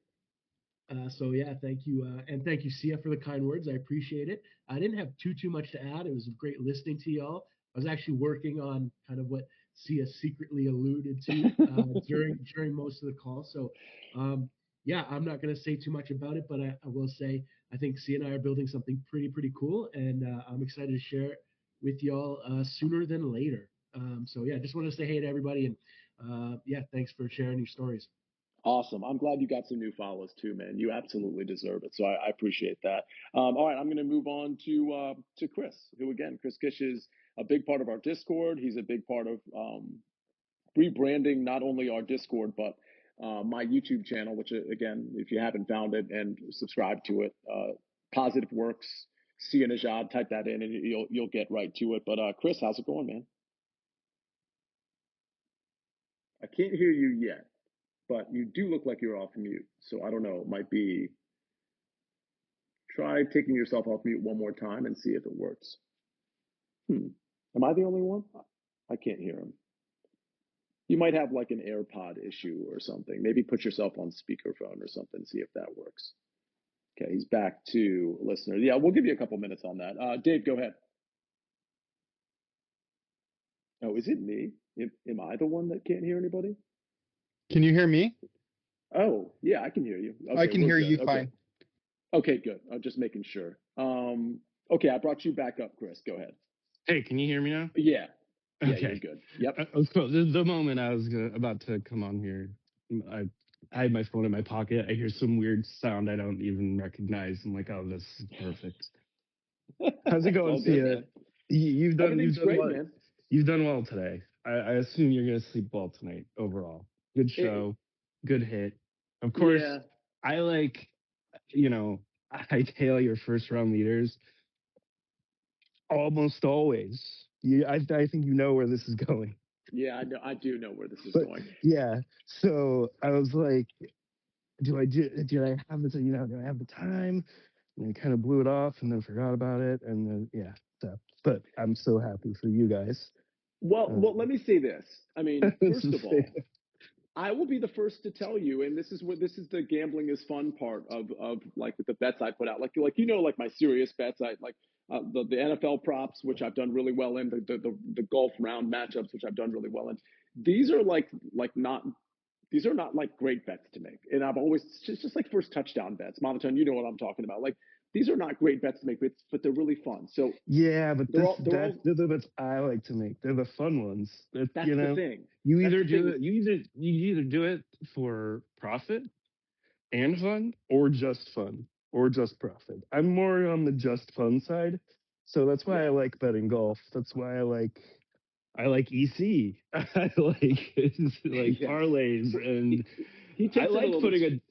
So yeah, thank you, and thank you, Sia, for the kind words. I appreciate it. I didn't have too much to add. It was great listening to y'all. I was actually working on kind of what Sia secretly alluded to during most of the call. So yeah, I'm not going to say too much about it, but I will say I think Sia and I are building something pretty cool, and I'm excited to share it with y'all sooner than later. So yeah, just want to say hey to everybody, and yeah, thanks for sharing your stories. Awesome. I'm glad you got some new followers too, man. You absolutely deserve it. So I appreciate that. All right, I'm going to move on to Chris, who again, Chris Kish is a big part of our Discord. He's a big part of rebranding not only our Discord but my YouTube channel, which again, if you haven't found it and subscribe to it, Positive Works, Sia Nejad, type that in and you'll get right to it. But Chris, how's it going, man? I can't hear you yet. but you do look like you're off mute. So I don't know. It might be. Try taking yourself off mute one more time and see if it works. Am I the only one? I can't hear him. You might have like an AirPod issue or something. Maybe put yourself on speakerphone or something. See if that works. Okay, he's back to listener. Yeah, we'll give you a couple minutes on that. Dave, go ahead. Oh, is it me? Am I the one that can't hear anybody? Can you hear me? Oh, yeah, I can hear you. Okay, I can hear you fine. Okay, good. I'm just making sure. Okay, I brought you back up, Chris. Go ahead. Hey, can you hear me now? Yeah. Yeah, Okay. you're good. Yep. So the moment I was about to come on here, I had my phone in my pocket. I hear some weird sound I don't even recognize. I'm like, oh, this is perfect. How's it going, Sia? You've done great, well. Man. You've done well today. I assume you're gonna sleep well tonight overall. Good show, good hit. Of course, Yeah. I I tail your first round leaders almost always. I think you know where this is going. Yeah, I know. I do know where this is going. Yeah. So I was like, do I have this? Do I have the time? And I kind of blew it off and then forgot about it. And then, yeah. So, but I'm so happy for you guys. Well, let me say this. I mean, first of all, I will be the first to tell you, and this is the gambling is fun part of like the bets I put out. Like like my serious bets. I like the NFL props, which I've done really well in. The golf round matchups, which I've done really well in. These are not. These are not like great bets to make, and I've always just like first touchdown bets. Monotone, you know what I'm talking about. Like these are not great bets to make, but they're really fun. So yeah, but they're the bets I like to make. They're the fun ones. That's the thing. You either do it. You either do it for profit and fun, or just fun, or just profit. I'm more on the just fun side, so that's why I like betting golf. That's why I like EC. I like parlays, and I like putting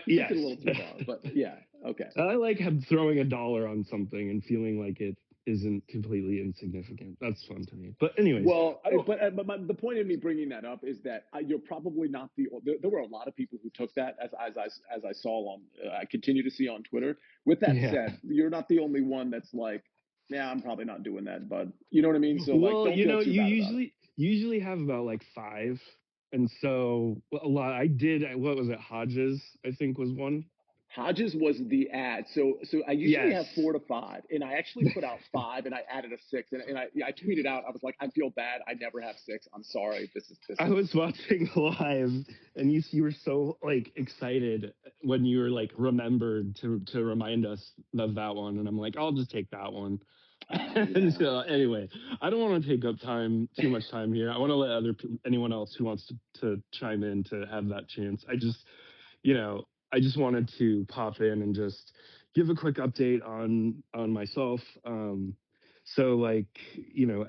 he takes it a little too far, but yeah, okay. I like throwing $1 on something and feeling like it isn't completely insignificant. That's fun to me. But anyways, well, but the point of me bringing that up is that you're probably not there were a lot of people who took that as I saw on I continue to see on Twitter. With that said, you're not the only one that's like, yeah, I'm probably not doing that, bud. You know what I mean? So like, don't feel too bad about it. Usually have about like 5, and so a lot. I did. What was it? Hodges, I think, was one. Hodges was the ad. So I usually have 4 to 5, and I actually put out 5, and I added a 6, and I tweeted out. I was like, I feel bad. I never have 6. I'm sorry. This is. I was watching live, and you were so like excited when you were like remembered to remind us of that one, and I'm like, I'll just take that one. And so anyway, I don't want to take up too much time here. I want to let anyone else who wants to chime in to have that chance. I just wanted to pop in and just give a quick update on myself. So like,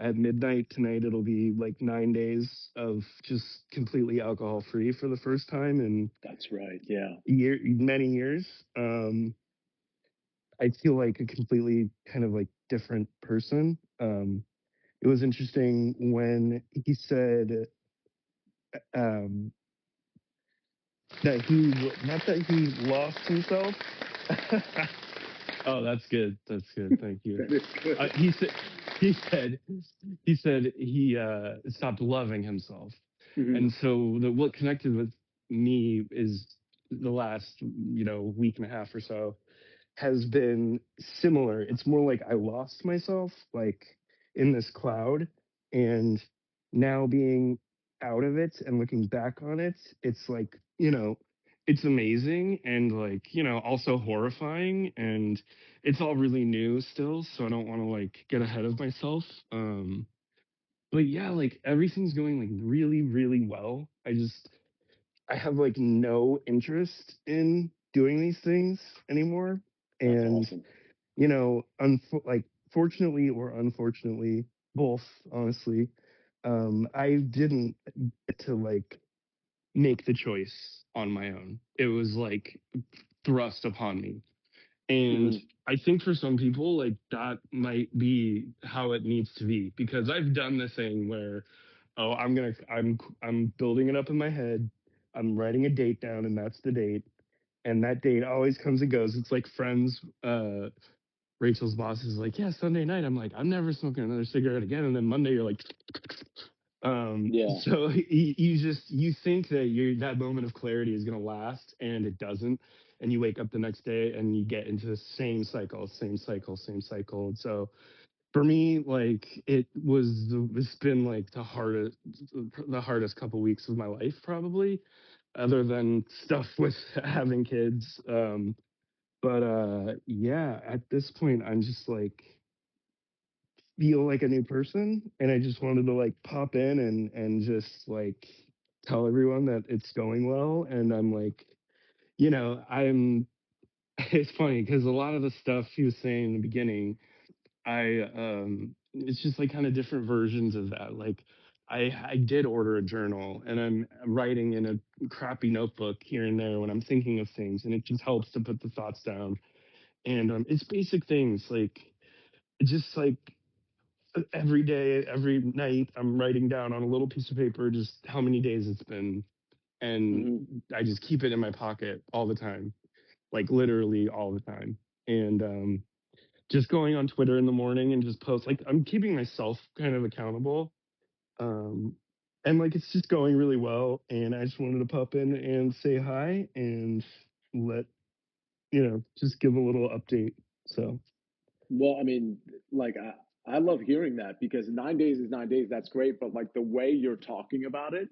at midnight tonight, it'll be like 9 days of just completely alcohol free for the first time in that's right, yeah, many years. I feel like a completely kind of like different person. It was interesting when he said that not that he lost himself. Oh, that's good. That's good. Thank you. That is good. He said he stopped loving himself. Mm-hmm. And so what connected with me is the last, week and a half or so has been similar. It's more like I lost myself, like in this cloud, and now being out of it and looking back on it, it's like, it's amazing and like, also horrifying, and it's all really new still, so I don't want to like get ahead of myself. But yeah, like everything's going like really, really well. I have like no interest in doing these things anymore. And awesome. Fortunately or unfortunately, both, honestly, I didn't get to like make the choice on my own. It was like thrust upon me. And I think for some people, like that might be how it needs to be, because I've done the thing where, oh, I'm building it up in my head. I'm writing a date down, and that's the date. And that date always comes and goes. It's like Friends. Rachel's boss is like, yeah, Sunday night. I'm like, I'm never smoking another cigarette again. And then Monday, you're like, Yeah. so you think that that moment of clarity is gonna last, and it doesn't. And you wake up the next day and you get into the same cycle, same cycle, same cycle. And so for me, like it's been like the hardest couple weeks of my life probably, other than stuff with having kids. But yeah, at this point, I'm just like feel like a new person, and I just wanted to like pop in and just like tell everyone that it's going well, and I'm like, I'm. It's funny because a lot of the stuff he was saying in the beginning, it's just like kind of different versions of that. Like I did order a journal, and I'm writing in a crappy notebook here and there when I'm thinking of things, and it just helps to put the thoughts down. And it's basic things like just like every day, every night, I'm writing down on a little piece of paper just how many days it's been, and Hmm. I just keep it in my pocket all the time, like literally all the time. And just going on Twitter in the morning and just post, like I'm keeping myself kind of accountable. Um, and like it's just going really well. And I just wanted to pop in and say hi and let just give a little update. So. Well, I mean, like I love hearing that because 9 days is 9 days. That's great, but like the way you're talking about it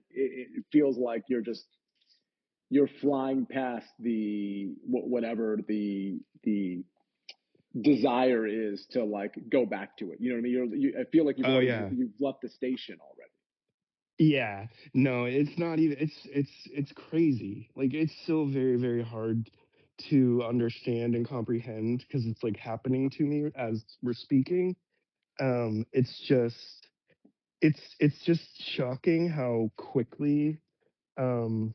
feels like you're flying past the whatever the desire is to like go back to it. You know what I mean? I feel like Oh yeah. you've left the station already. Yeah, no, it's not even. It's crazy. Like it's still very very hard to understand and comprehend because it's like happening to me as we're speaking. It's just shocking how quickly um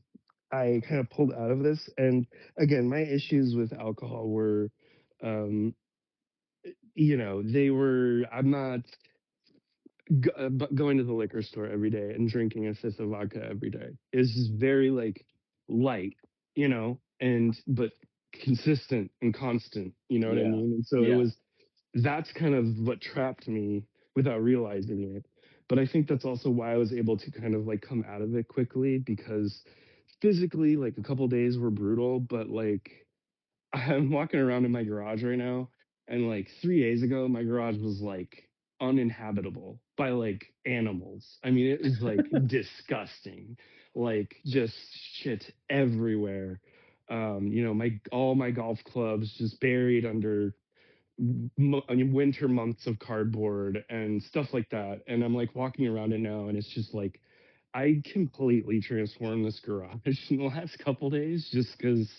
I kind of pulled out of this. And again, my issues with alcohol were, um they were. I'm not going to the liquor store every day and drinking a fifth of vodka every day is just very like light, and but consistent and constant, you know what I Yeah. mean? And so Yeah. that's kind of what trapped me without realizing it. But I think that's also why I was able to kind of like come out of it quickly, because physically, like a couple days were brutal, but like I'm walking around in my garage right now, and like 3 days ago, my garage was like uninhabitable by like animals. I mean, it was like disgusting, like just shit everywhere. My all my golf clubs just buried under winter months of cardboard and stuff like that. And I'm like walking around it now, and it's just like I completely transformed this garage in the last couple days just because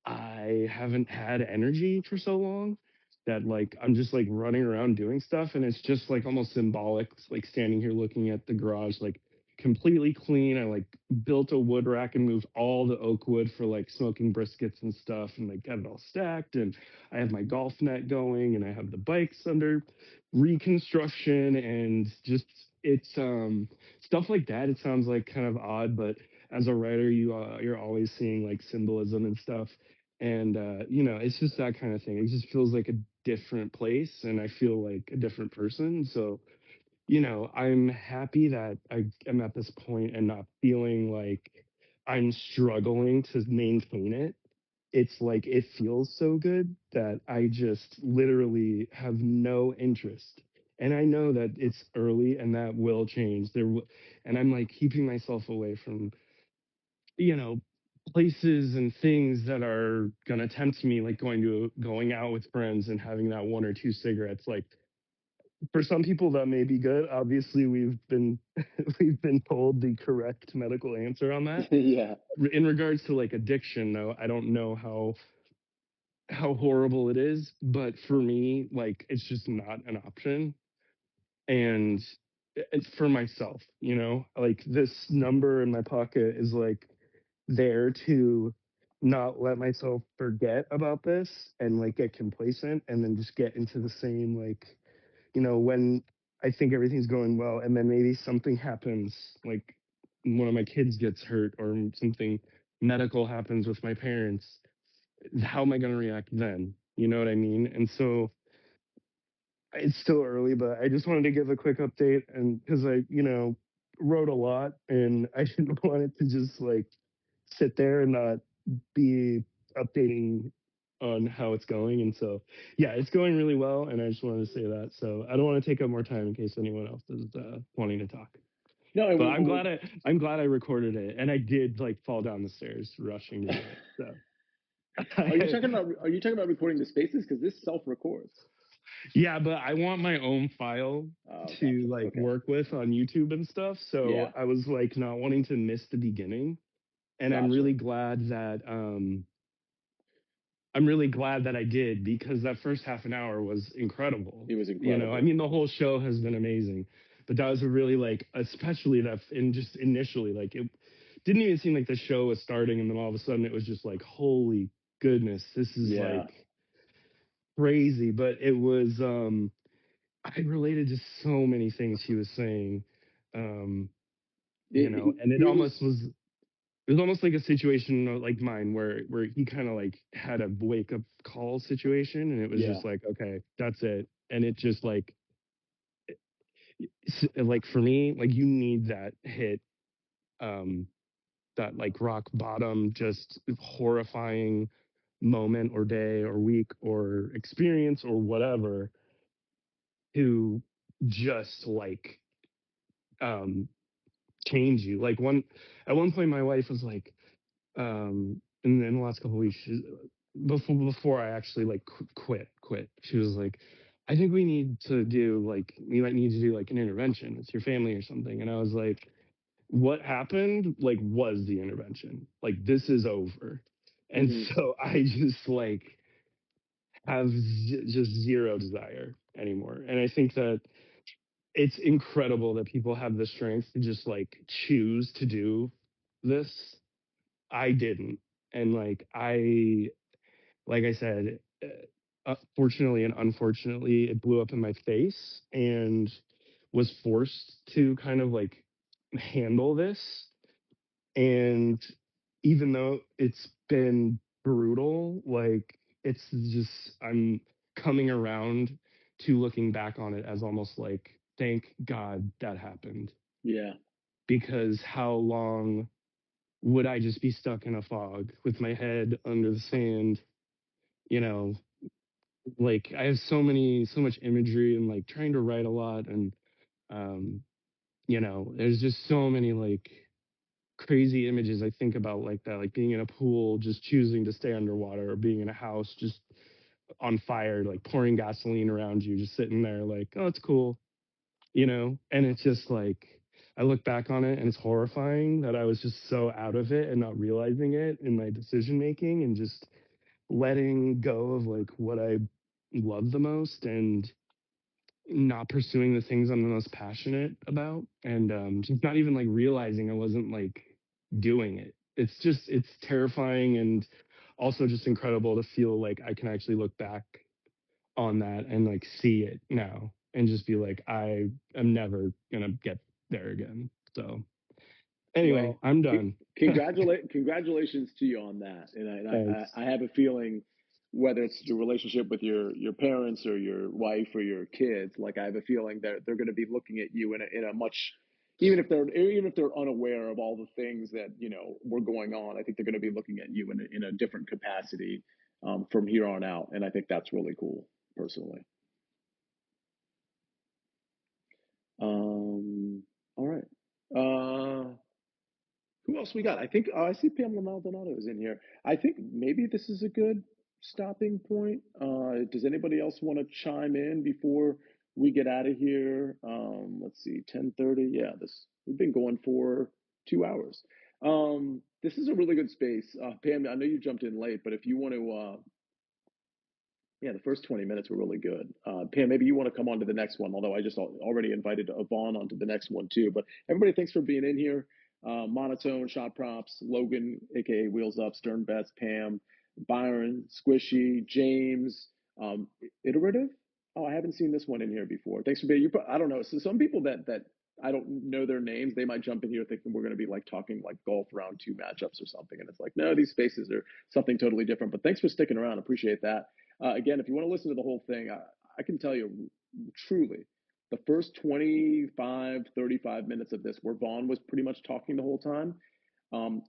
I haven't had energy for so long that like I'm just like running around doing stuff, and it's just like almost symbolic, like standing here looking at the garage like completely clean. I like built a wood rack and moved all the oak wood for like smoking briskets and stuff, and like got it all stacked, and I have my golf net going, and I have the bikes under reconstruction, and just it's stuff like that. It sounds like kind of odd, but as a writer, you're always seeing like symbolism and stuff. And it's just that kind of thing. It just feels like a different place, and I feel like a different person. So I'm happy that I am at this point and not feeling like I'm struggling to maintain it. It's like it feels so good that I just literally have no interest. And I know that it's early and that will change. And I'm like keeping myself away from you know places and things that are going to tempt me, like going out with friends and having that one or two cigarettes. Like for some people that may be good. Obviously we've been we've been told the correct medical answer on that. Yeah. In regards to like addiction, though, I don't know how horrible it is, but for me, like it's just not an option. And it's for myself, like this number in my pocket is like there to not let myself forget about this and like get complacent and then just get into the same like when I think everything's going well and then maybe something happens like one of my kids gets hurt or something medical happens with my parents, how am I going to react then? You know what I mean? And so it's still early, but I just wanted to give a quick update, and because I, wrote a lot and I didn't want it to just like sit there and not be updating on how it's going. And so, yeah, it's going really well. And I just wanted to say that. So I don't want to take up more time in case anyone else is wanting to talk. No, and But I'm glad I recorded it, and I did like fall down the stairs rushing to do it. So. Are you talking about recording the spaces? Because this self-records. Yeah, but I want my own file to gotcha. like Okay. work with on YouTube and stuff. So Yeah. I was like not wanting to miss the beginning. And Gotcha. I'm really glad that I did, because that first half an hour was incredible. It was incredible. I mean, the whole show has been amazing, but that was a really like, especially that in just initially, like it didn't even seem like the show was starting, and then all of a sudden it was just like, holy goodness, this is like crazy. But it was I related to so many things he was saying, and it was almost like a situation like mine where he kind of like had a wake up call situation, and it was just like, okay, that's it. And it just like for me, like you need that hit, that like rock bottom, just horrifying moment or day or week or experience or whatever, to just like change you. Like at one point my wife was like, in the last couple of weeks, before I actually like quit, she was like, I think we might need to do like an intervention with your family or something. And I was like, what happened like was the intervention, like this is over. And so I just like have just zero desire anymore. And I think that it's incredible that people have the strength to just like choose to do this. I didn't. And like I said, fortunately and unfortunately, it blew up in my face, and was forced to kind of like handle this. And even though it's been brutal, like it's just, I'm coming around to looking back on it as almost like, thank God that happened. Yeah. Because how long would I just be stuck in a fog with my head under the sand? You know, like I have so much imagery, and like trying to write a lot, and um, there's just so many like crazy images I think about, like that, like being in a pool, just choosing to stay underwater, or being in a house just on fire, like pouring gasoline around you, just sitting there like, oh, it's cool, And it's just like, I look back on it and it's horrifying that I was just so out of it and not realizing it in my decision making, and just letting go of like what I love the most, and not pursuing the things I'm the most passionate about, and just not even like realizing I wasn't like doing it. It's terrifying, and also just incredible to feel like I can actually look back on that and like see it now, and just be like, I am never gonna get there again. So anyway, Well, I'm done. Congratulations to you on that. And Thanks. I have a feeling, whether it's your relationship with your parents or your wife or your kids, like I have a feeling that they're going to be looking at you in a much, even if they're unaware of all the things that were going on. I think they're going to be looking at you in a different capacity from here on out, and I think that's really cool, personally. All right. Who else we got? I think I see Pamela Maldonado is in here. I think maybe this is a good stopping point. Does anybody else want to chime in before we get out of here? Let's see, 10:30. Yeah, we've been going for 2 hours. This is a really good space. Pam, I know you jumped in late, but if you want to, yeah, the first 20 minutes were really good. Pam, maybe you want to come on to the next one, although I just already invited Vaughn onto the next one too. But everybody, thanks for being in here. Monotone, Shot Props, Logan, aka Wheels Up, Stern Bets, Pam, Byron, Squishy, James, Iterative. Oh, I haven't seen this one in here before. Thanks for being. I don't know. So some people that I don't know their names. They might jump in here thinking we're going to be like talking like golf round 2 matchups or something. And it's like, no, these spaces are something totally different. But thanks for sticking around. Appreciate that. Again, if you want to listen to the whole thing, I can tell you truly the first 25, 35 minutes of this where Vaughn was pretty much talking the whole time.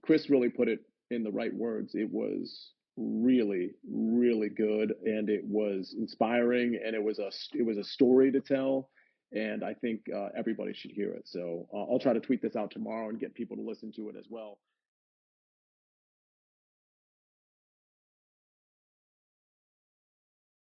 Chris really put it in the right words. It was really, really good, and it was inspiring, and it was a story to tell, and I think everybody should hear it. So I'll try to tweet this out tomorrow and get people to listen to it as well.